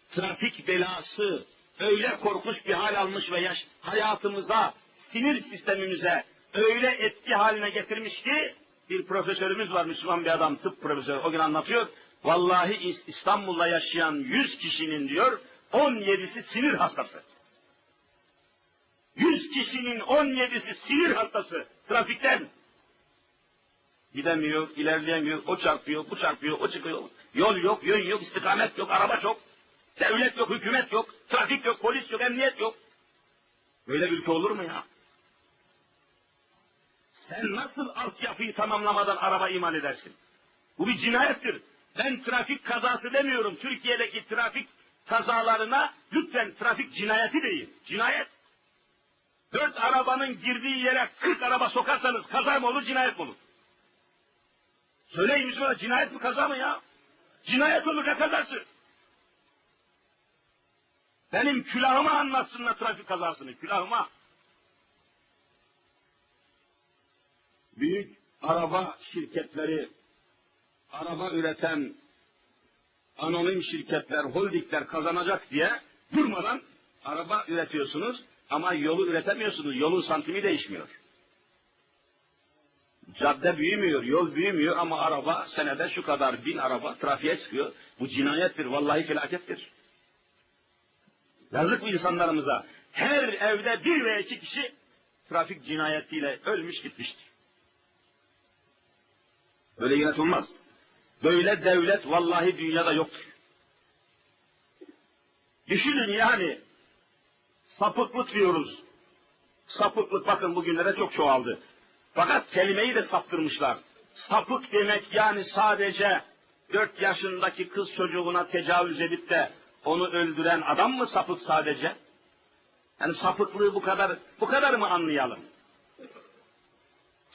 S2: Trafik belası öyle korkunç bir hal almış ve hayatımıza, sinir sistemimize öyle etki haline getirmiş ki, bir profesörümüz var, Müslüman bir adam, tıp profesörü, o gün anlatıyor. Vallahi İstanbul'da yaşayan 100 kişinin diyor, 17'si sinir hastası. 100 kişinin 17'si sinir hastası. Trafikten. Gidemiyor, ilerleyemiyor, o çarpıyor, bu çarpıyor, o çıkıyor. Yol yok, yön yok, istikamet yok, araba çok. Devlet yok, hükümet yok, trafik yok, polis yok, emniyet yok. Böyle bir ülke olur mu ya? Sen nasıl altyapıyı tamamlamadan araba imal edersin? Bu bir cinayettir. Ben trafik kazası demiyorum. Türkiye'deki trafik kazalarına lütfen trafik cinayeti değil. Cinayet. 4 arabanın girdiği yere 40 araba sokarsanız kaza mı olur, cinayet mi olur? Söyleyin Müslümanlar, cinayet mi, kaza mı ya? Cinayet olur, ne kazası? Benim külahıma anlatsınlar trafik kazasını, külahıma. Büyük araba şirketleri, araba üreten anonim şirketler, holdingler kazanacak diye durmadan araba üretiyorsunuz ama yolu üretemiyorsunuz. Yolun santimi değişmiyor. Cadde büyümüyor, yol büyümüyor ama araba senede şu kadar 1000 araba trafiğe çıkıyor. Bu cinayettir, vallahi felakettir. Yazık bu insanlarımıza. Her evde 1 veya 2 kişi trafik cinayetiyle ölmüş gitmiştir. Böyle yönetilmez. Böyle devlet vallahi dünyada yoktur. Düşünün yani, sapıklık diyoruz. Sapıklık bakın bugünlere çok çoğaldı. Fakat kelimeyi de saptırmışlar. Sapık demek yani sadece 4 yaşındaki kız çocuğuna tecavüz edip de onu öldüren adam mı sapık sadece? Yani sapıklığı bu kadar mı anlayalım?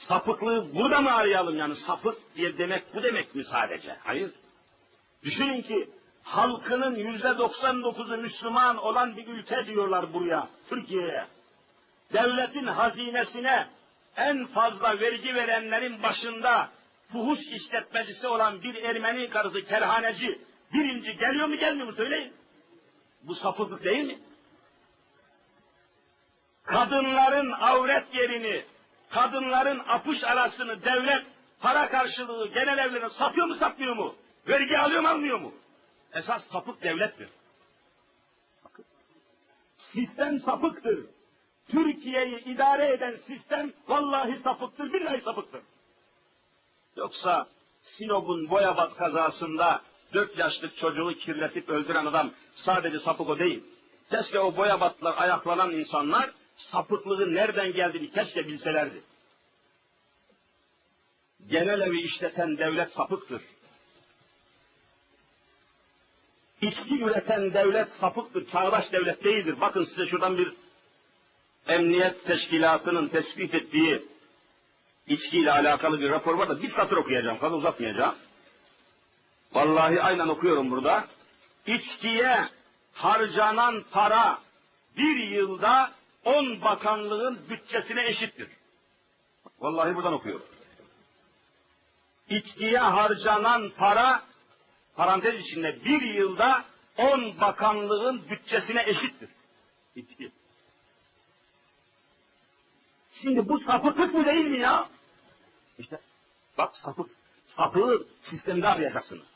S2: Sapıklığı burada mı arayalım yani? Sapık diye demek bu demek mi sadece? Hayır. Düşünün ki halkının %99'u Müslüman olan bir ülke diyorlar buraya, Türkiye'ye. Devletin hazinesine en fazla vergi verenlerin başında fuhuş işletmecisi olan bir Ermeni karısı, kerhaneci, birinci geliyor mu gelmiyor mu söyleyin. Bu sapıklık değil mi? kadınların avret yerini, kadınların apış arasını devlet para karşılığı genel evlerine satıyor mu satmıyor mu? Vergi alıyor mu almıyor mu? Esas sapık devlettir. Sistem sapıktır. Türkiye'yi idare eden sistem vallahi sapıktır, billahi sapıktır. Yoksa Sinop'un Boyabat kazasında 4 yaşlık çocuğu kirletip öldüren adam sadece sapık o değil. Keşke o Boyabat'la ayaklanan insanlar sapıklığın nereden geldiğini keşke bilselerdi. Genel evi işleten devlet sapıktır. İçki üreten devlet sapıktır, çağdaş devlet değildir. Bakın size şuradan bir Emniyet Teşkilatı'nın tespit ettiği içkiyle alakalı bir rapor var da bir satır okuyacağım, fazla uzatmayacağım. Vallahi aynen okuyorum burada. İçkiye harcanan para bir yılda 10 bakanlığın bütçesine eşittir. Vallahi buradan okuyorum. İçkiye harcanan para, parantez içinde bir yılda 10 bakanlığın bütçesine eşittir. İçki. Şimdi bu sapıklık mı değil mi ya? İşte bak sapığı sistemde arayacaksınız.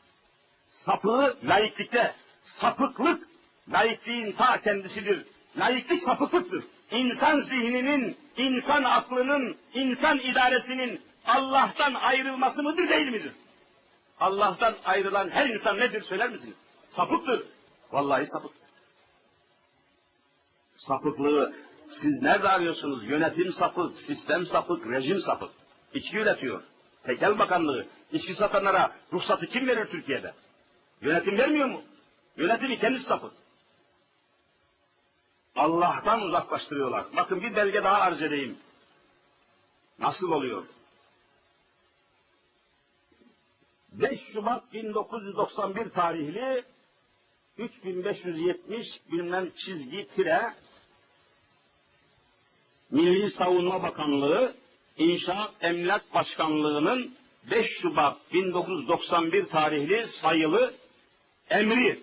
S2: Sapığı laiklikte, sapıklık laikliğin ta kendisidir. Laiklik sapıklıktır. İnsan zihninin, insan aklının, insan idaresinin Allah'tan ayrılması mıdır değil midir? Allah'tan ayrılan her insan nedir söyler misiniz? Sapıktır. Vallahi sapıktır. Sapıklığı siz nerede arıyorsunuz? Yönetim sapık, sistem sapık, rejim sapık. İçki üretiyor. Tekel Bakanlığı. İçki satanlara ruhsatı kim verir Türkiye'de? Yönetim vermiyor mu? Yönetimi kendisi sapık. Allah'tan uzaklaştırıyorlar. Bakın bir belge daha arz edeyim. Nasıl oluyor? 5 Şubat 1991 tarihli 3570 bilmem çizgi tire Milli Savunma Bakanlığı İnşaat Emlak Başkanlığı'nın 5 Şubat 1991 tarihli sayılı emri,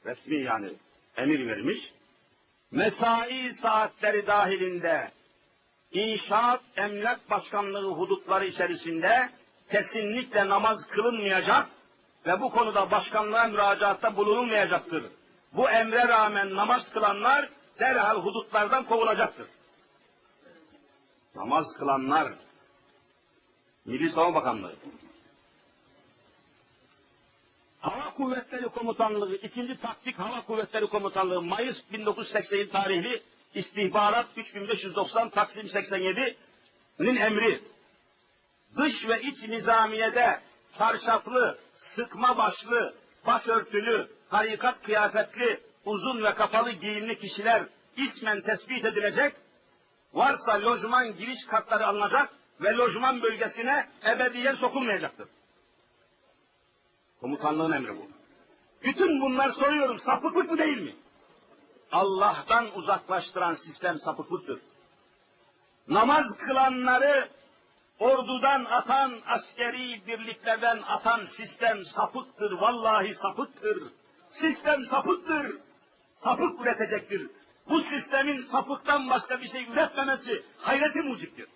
S2: resmi yani emir vermiş. Mesai saatleri dahilinde İnşaat Emlak Başkanlığı hudutları içerisinde kesinlikle namaz kılınmayacak ve bu konuda başkanlığa müracaatta bulunulmayacaktır. Bu emre rağmen namaz kılanlar derhal hudutlardan kovulacaktır. Namaz kılanlar, Milli Savunma Bakanlığı, Hava Kuvvetleri Komutanlığı, 2. Taktik Hava Kuvvetleri Komutanlığı, Mayıs 1987 tarihli istihbarat 3590 Taksim 87'nin emri, dış ve iç nizamiyede çarşaflı, sıkma başlı, başörtülü, tarikat kıyafetli, uzun ve kapalı giyimli kişiler ismen tespit edilecek, varsa lojman giriş kartları alınacak ve lojman bölgesine ebediyen sokulmayacaktır. Komutanlığın emri bu. Bütün bunlar soruyorum, sapıklık mı değil mi? Allah'tan uzaklaştıran sistem sapıklıktır. Namaz kılanları ordudan atan, askeri birliklerden atan sistem sapıktır, vallahi sapıktır. Sistem sapıktır, sapık üretecektir. Bu sistemin sapıktan başka bir şey üretmemesi hayreti muciptir.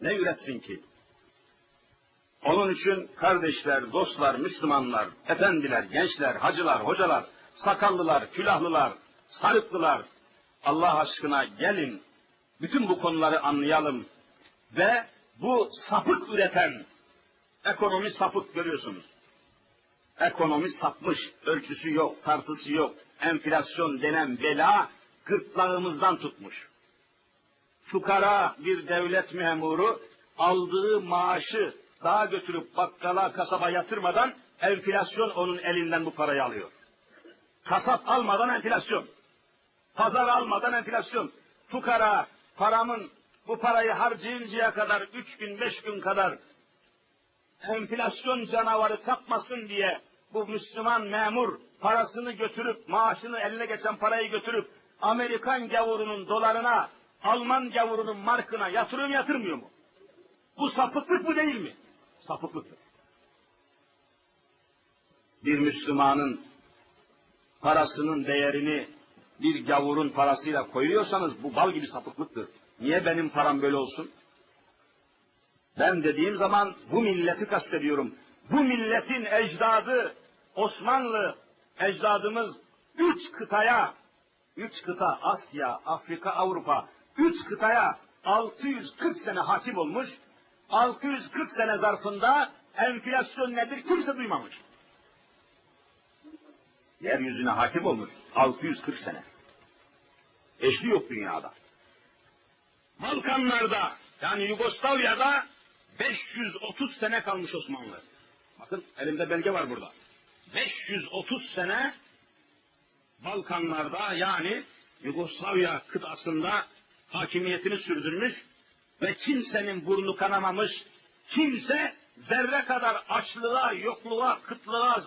S2: Ne üretsin ki? Onun için kardeşler, dostlar, Müslümanlar, efendiler, gençler, hacılar, hocalar, sakallılar, külahlılar, sarıklılar, Allah aşkına gelin, bütün bu konuları anlayalım ve bu sapık üreten, ekonomi sapık görüyorsunuz. Ekonomi sapmış, ölçüsü yok, tartısı yok, enflasyon denen bela gırtlağımızdan tutmuş. Fukara bir devlet memuru aldığı maaşı daha götürüp bakkala, kasaba yatırmadan enflasyon onun elinden bu parayı alıyor. Kasap almadan enflasyon, pazar almadan enflasyon. Fukara paramın bu parayı harcayıncaya kadar 3 gün 5 gün kadar enflasyon canavarı tapmasın diye bu Müslüman memur parasını götürüp, maaşını eline geçen parayı götürüp Amerikan gavurunun dolarına, Alman gavurunun markına yatırıyor mu yatırmıyor mu? Bu sapıklık mı değil mi? Sapıklıktır. Bir Müslümanın parasının değerini bir gavurun parasıyla koyuyorsanız bu bal gibi sapıklıktır. Niye benim param böyle olsun? Ben dediğim zaman bu milleti kastediyorum. Bu milletin ecdadı, Osmanlı ecdadımız 3 kıta Asya, Afrika, Avrupa, 3 kıtaya 640 sene hakim olmuş. 640 sene zarfında enflasyon nedir kimse duymamış. Yeryüzüne hakim olmuş 640 sene. Eşli yok dünyada. Balkanlarda yani Yugoslavya'da 530 sene kalmış Osmanlı. Bakın elimde belge var burada. 530 sene Balkanlarda yani Yugoslavya kıtasında hakimiyetini sürdürmüş ve kimsenin burnu kanamamış, kimse zerre kadar açlığa, yokluğa, kıtlığa,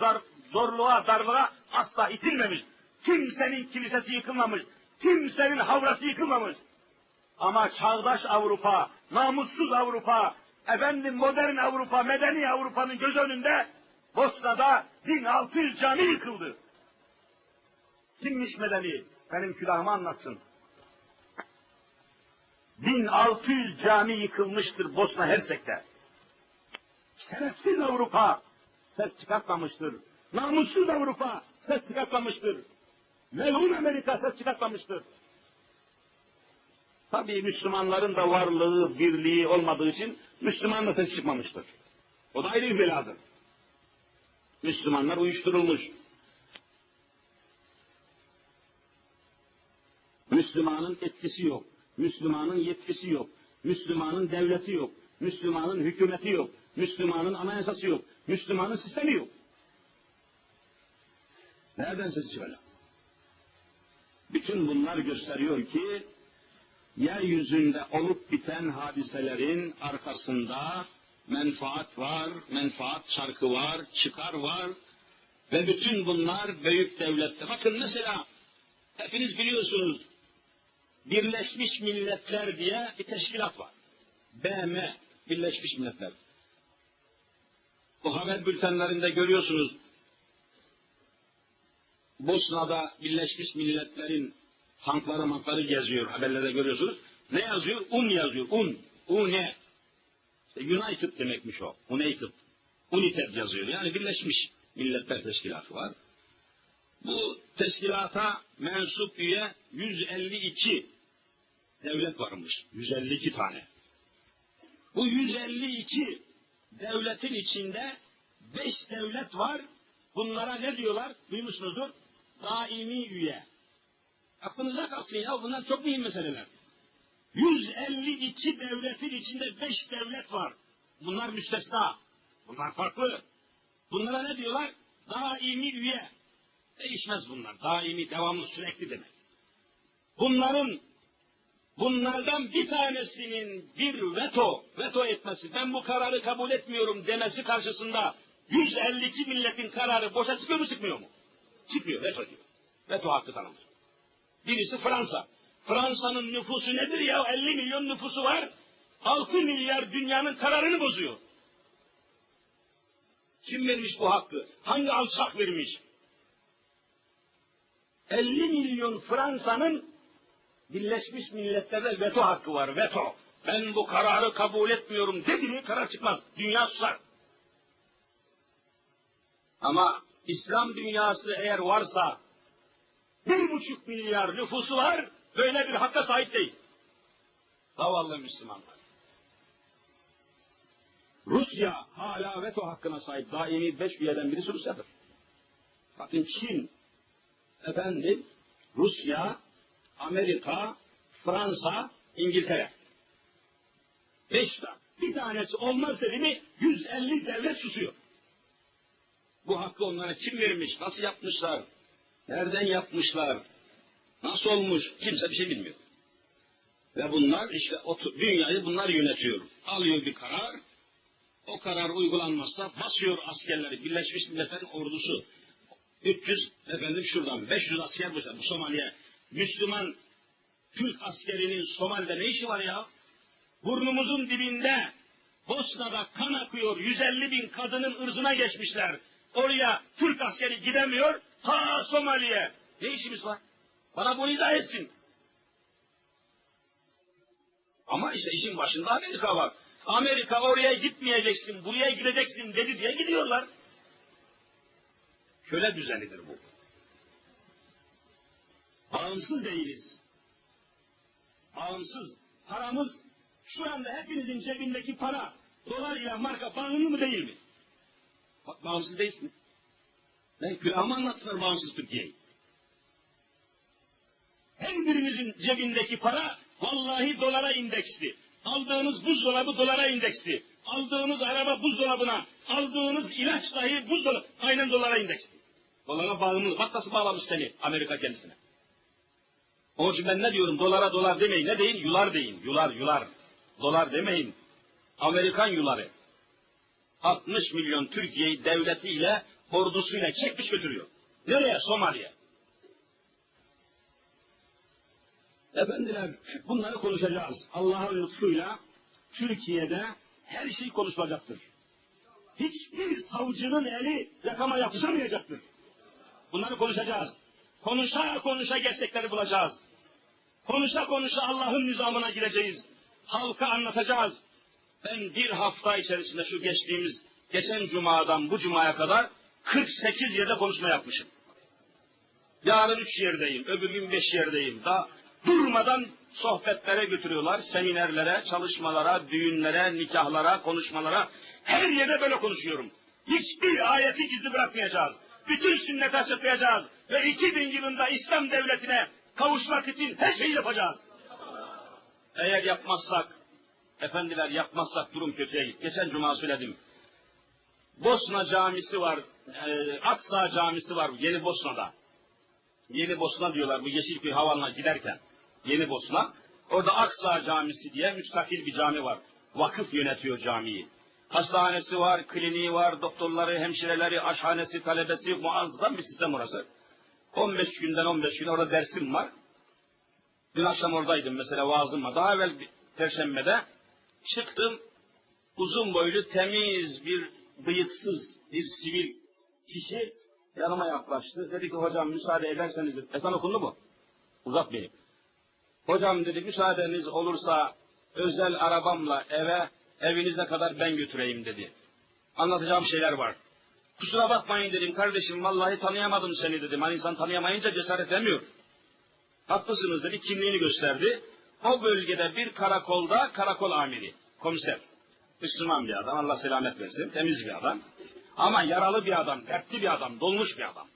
S2: zorluğa, darlığa asla itilmemiş. Kimsenin kilisesi yıkılmamış, kimsenin havrası yıkılmamış. Ama çağdaş Avrupa, namussuz Avrupa, modern Avrupa, medeni Avrupa'nın göz önünde Bosna'da 1600 cami yıkıldı. Kimmiş medeni? Benim külahımı anlatsın. 1600 cami yıkılmıştır Bosna Hersek'te. Şerefsiz Avrupa ses çıkartmamıştır. Namussuz Avrupa ses çıkartmamıştır. Melun Amerika ses çıkartmamıştır. Tabii Müslümanların da varlığı, birliği olmadığı için Müslüman da ses çıkmamıştır. O da ayrı bir beladır. Müslümanlar uyuşturulmuş. Müslümanın etkisi yok. Müslümanın yetkisi yok. Müslümanın devleti yok. Müslümanın hükümeti yok. Müslümanın anayasası yok. Müslümanın sistemi yok. Nereden ses çıkacak? Bütün bunlar gösteriyor ki yeryüzünde olup biten hadiselerin arkasında menfaat var, menfaat çarkı var, çıkar var ve bütün bunlar büyük devlette. Bakın mesela hepiniz biliyorsunuz Birleşmiş Milletler diye bir teşkilat var. BM, Birleşmiş Milletler. Bu haber bültenlerinde görüyorsunuz. Bosna'da Birleşmiş Milletler'in tankları geziyor, haberlerde görüyorsunuz. Ne yazıyor? UN yazıyor, UN. UN. United demekmiş o. United. United yazıyor. Yani Birleşmiş Milletler Teşkilatı var. Bu teşkilata mensup üye 152 devlet varmış. 152 tane. Bu 152 devletin içinde 5 devlet var. Bunlara ne diyorlar? Duymuşsunuzdur. Daimi üye. Aklınıza kalsın ya, bunlar çok mühim meseleler. 152 devletin içinde 5 devlet var. Bunlar müstesna. Bunlar farklı. Bunlara ne diyorlar? Daimi üye. Değişmez bunlar. Daimi, devamlı, sürekli demek. Bunlardan bir tanesinin bir veto etmesi, ben bu kararı kabul etmiyorum demesi karşısında 152 milletin kararı boşa çıkıyor mu, çıkmıyor mu? Çıkmıyor, veto diyor. Veto hakkı tanınır. Birisi Fransa. Fransa'nın nüfusu nedir ya? 50 milyon nüfusu var. 6 milyar dünyanın kararını bozuyor. Kim vermiş bu hakkı? Hangi alçak vermiş? 50 milyon Fransa'nın Birleşmiş Milletler'de veto hakkı var, veto. Ben bu kararı kabul etmiyorum dedi mi karar çıkmaz. Dünya susar. Ama İslam dünyası eğer varsa 1,5 milyar nüfusu var, böyle bir hakka sahip değil. Zavallı Müslümanlar. Rusya hala veto hakkına sahip. Daimi 5 üyeden birisi Rusya'dır. Bakın Çin, Rusya, Amerika, Fransa, İngiltere. 5 tane. Bir tanesi olmaz dedi mi 150 devlet susuyor. Bu hakkı onlara kim vermiş, nasıl yapmışlar, nereden yapmışlar, nasıl olmuş, kimse bir şey bilmiyor. Ve bunlar işte dünyayı bunlar yönetiyor. Alıyor bir karar, o karar uygulanmazsa basıyor askerleri, Birleşmiş Milletler'in ordusu. 300, şuradan 500 asker bu Somali'ye. Müslüman Türk askerinin Somali'de ne işi var ya? Burnumuzun dibinde Bosna'da kan akıyor, 150 bin kadının ırzına geçmişler. Oraya Türk askeri gidemiyor, ta Somali'ye. Ne işimiz var? Bana bunu izah etsin. Ama işte işin başında Amerika var. Amerika oraya gitmeyeceksin, buraya gideceksin dedi diye gidiyorlar. Köle düzenidir bu. Bağımsız değiliz. Bağımsız. Paramız şu anda hepinizin cebindeki para dolar ile marka bağımlı mı değil mi? Bak bağımsız değilsin. Ben külahımı anlatsınlar bağımsız Türkiye'yi. Her birinizin cebindeki para vallahi dolara indeksli. Aldığınız buzdolabı dolara indeksli. Aldığınız araba buzdolabına, aldığınız ilaç dahi buzdolabı aynen dolara indeksli. Dolara bağımlı. Bak nasıl bağlamış seni Amerika kendisine. Onun için ben ne diyorum? Dolara dolar demeyin. Ne deyin? Yular deyin. Yular. Dolar demeyin. Amerikan yuları. 60 milyon Türkiye'yi devletiyle, ordusuyla çekmiş götürüyor. Nereye? Somali'ye. Efendiler, bunları konuşacağız. Allah'ın lütfuyla Türkiye'de her şey konuşulacaktır. Hiçbir savcının eli yakama yapışamayacaktır. Bunları konuşacağız. Konuşa konuşa gerçekleri bulacağız. Konuşa konuşa Allah'ın nizamına gireceğiz. Halka anlatacağız. Ben bir hafta içerisinde şu geçen cumadan bu cumaya kadar 48 yerde konuşma yapmışım. Yarın 3 yerdeyim, öbür gün 5 yerdeyim. Daha durmadan sohbetlere götürüyorlar, seminerlere, çalışmalara, düğünlere, nikahlara, konuşmalara. Her yerde böyle konuşuyorum. Hiçbir ayeti gizli bırakmayacağız. Bütün sünneti açıklayacağız. Ve 2000 yılında İslam devletine kavuşmak için her şeyi yapacağız. Eğer yapmazsak, efendiler yapmazsak durum kötüye gider. Geçen cuma söyledim. Bosna camisi var, Aksa camisi var Yeni Bosna'da. Yeni Bosna diyorlar bu Yeşilköy Havanı'na giderken. Yeni Bosna. Orada Aksa camisi diye müstakil bir cami var. Vakıf yönetiyor camiyi. Hastanesi var, kliniği var, doktorları, hemşireleri, aşhanesi, talebesi, muazzam bir sistem orası. 15 günden 15 gün orada dersim var. Dün akşam oradaydım mesela vaazım var. Daha evvel Perşembe'de çıktım. Uzun boylu, temiz, bir bıyıksız, bir sivil kişi yanıma yaklaştı. Dedi ki hocam müsaade ederseniz, ezan okundu mu? Uzatmayayım. Hocam dedi müsaadeniz olursa özel arabamla evinize kadar ben götüreyim dedi. Anlatacağım şeyler var. Kusura bakmayın dedim kardeşim vallahi tanıyamadım seni dedim. Hani insan tanıyamayınca cesaret edemiyor. Haklısınız dedi, kimliğini gösterdi. O bölgede bir karakolda karakol amiri, komiser. Müslüman bir adam, Allah selamet versin, temiz bir adam. Ama yaralı bir adam, dertli bir adam, dolmuş bir adam.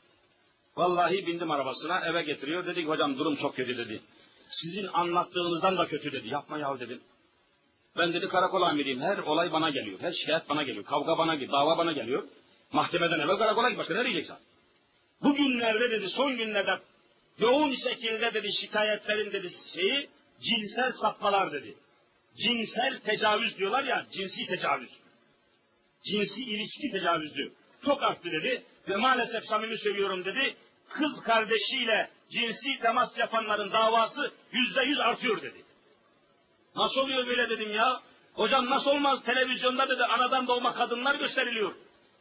S2: Vallahi bindim arabasına, eve getiriyor. Dedi ki hocam durum çok kötü dedi. Sizin anlattığınızdan da kötü dedi. Yapma yahu dedim. Ben dedi karakol amiriyim. Her olay bana geliyor. Her şikayet bana geliyor. Kavga bana geliyor. Dava bana geliyor. Mahkemeden evvel karakola git. Başka ne diyeceksin? Bugünlerde dedi son günlerde yoğun şekilde dedi şikayetlerin dedi cinsel sapmalar dedi. Cinsel tecavüz diyorlar ya, cinsi tecavüz. Cinsi ilişki tecavüzü çok arttı dedi ve maalesef samimi söylüyorum dedi, kız kardeşiyle cinsi temas yapanların davası %100 artıyor dedi. Nasıl oluyor böyle dedim ya? Hocam nasıl olmaz? Televizyonda dedi anadan doğma kadınlar gösteriliyor.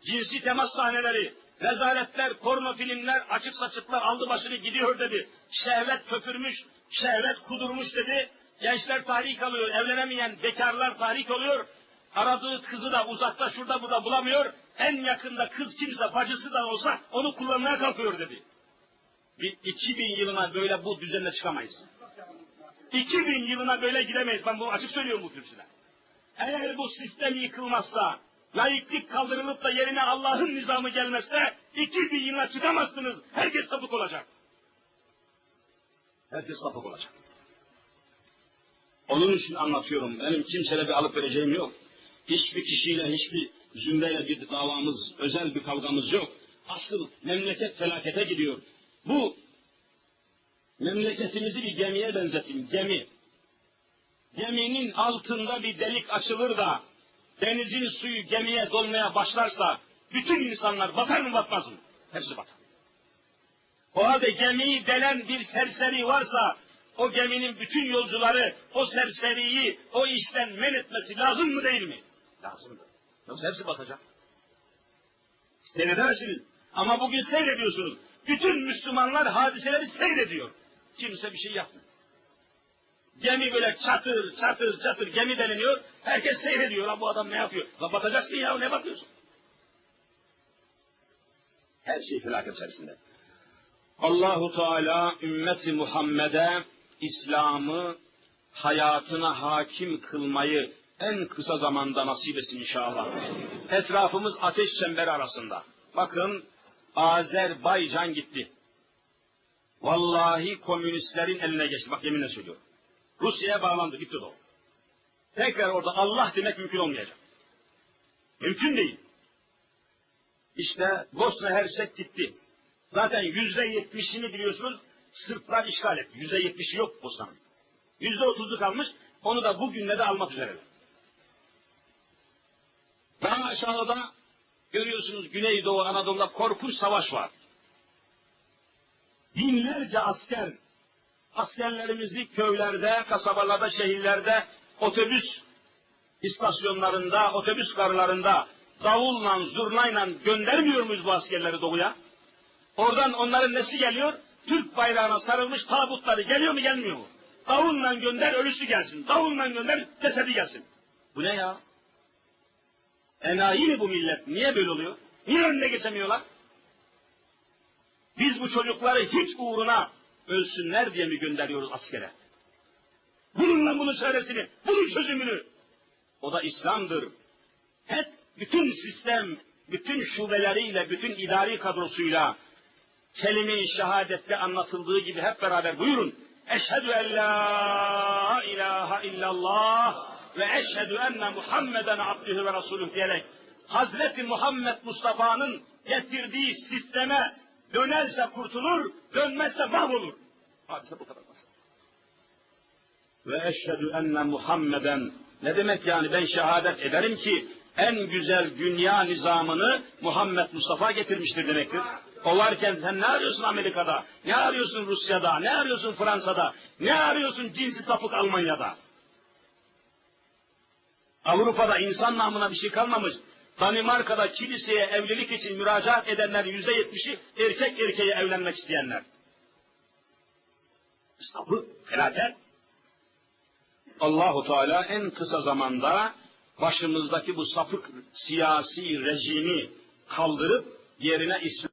S2: Cinsi temas sahneleri, rezaletler, porno filmler, açık saçıklar aldı başını gidiyor dedi. Şehvet köpürmüş, şehvet kudurmuş dedi. Gençler tahrik alıyor, evlenemeyen bekarlar tahrik oluyor. Aradığı kızı da uzakta şurada burada bulamıyor. En yakında kız kimse bacısı da olsa onu kullanmaya kalkıyor dedi. 2000 yılına böyle bu düzenle çıkamayız. 2000 yılına böyle gidemeyiz. Ben bunu açık söylüyorum bu kürsüde. Eğer bu sistem yıkılmazsa, laiklik kaldırılıp da yerine Allah'ın nizamı gelmezse 2000 yılına çıkamazsınız. Herkes sapık olacak. Herkes sapık olacak. Onun için anlatıyorum. Benim kimseyle bir alıp vereceğim yok. Hiçbir kişiyle, hiçbir zümreyle bir davamız, özel bir kavgamız yok. Asıl memleket felakete gidiyor. Bu memleketimizi bir gemiye benzetin. Gemi. Geminin altında bir delik açılır da denizin suyu gemiye dolmaya başlarsa bütün insanlar batar mı batmaz mı? Hepsi batar. O halde gemiyi delen bir serseri varsa o geminin bütün yolcuları o serseriyi o işten men etmesi lazım mı değil mi? Lazımdır. Yoksa hepsi batacak. Seyredersiniz. Ama bugün seyrediyorsunuz. Bütün Müslümanlar hadiseleri seyrediyor. Kimse bir şey yapmıyor. Gemi böyle çatır çatır çatır gemi deliniyor. Herkes seyrediyor. Lan bu adam ne yapıyor? Lan batacaksın ya, ne bakıyorsun? Her şey felaket içerisinde. Allahu Teala ümmeti Muhammed'e İslam'ı hayatına hakim kılmayı en kısa zamanda nasip etsin inşallah. Etrafımız ateş çemberi arasında. Bakın Azerbaycan gitti. Vallahi komünistlerin eline geçti. Bak yeminle söylüyorum. Rusya'ya bağlandı, gitti o. Tekrar orada Allah demek mümkün olmayacak. Mümkün değil. İşte Bosna Hersek gitti. Zaten %70'ini biliyorsunuz Sırplar işgal etti. %70'i yok Bosna'nın. %30'u kalmış. Onu da bugünlerde almak üzere. Daha aşağıda görüyorsunuz Güneydoğu Anadolu'da korkunç savaş var. Binlerce asker, askerlerimizi köylerde, kasabalarda, şehirlerde, otobüs istasyonlarında, otobüs garlarında davulla, zurnayla göndermiyor muyuz bu askerleri doğuya? Oradan onların nesi geliyor? Türk bayrağına sarılmış tabutları geliyor mu gelmiyor mu? Davulla gönder ölüsü gelsin, davulla gönder cesedi gelsin. Bu ne ya? Enayi mi bu millet? Niye böyle oluyor? Niye önüne geçemiyorlar? Biz bu çocukları hiç uğruna ölsünler diye mi gönderiyoruz askere? Bununla bunun çaresini, bunun çözümünü. O da İslam'dır. Hep bütün sistem, bütün şubeleriyle, bütün idari kadrosuyla kelime-i şehadette anlatıldığı gibi hep beraber buyurun. Eşhedü en la ilahe illallah ve eşhedü enne Muhammeden abdühü ve resulüh diyerek Hazreti Muhammed Mustafa'nın getirdiği sisteme dönerse kurtulur, dönmezse mahvolur. Hadise bu kadar basit. Ve eşhedü enne Muhammeden, ne demek yani ben şehadet ederim ki en güzel dünya nizamını Muhammed Mustafa getirmiştir demektir. O varken sen ne arıyorsun Amerika'da, ne arıyorsun Rusya'da, ne arıyorsun Fransa'da, ne arıyorsun cinsi sapık Almanya'da? Avrupa'da insan namına bir şey kalmamış. Danimarka'da kiliseye evlilik için müracaat edenlerin %70'i erkek erkeğe evlenmek isteyenler. Sapık, felaket. Allahu Teala en kısa zamanda başımızdaki bu sapık siyasi rejimi kaldırıp yerine İslam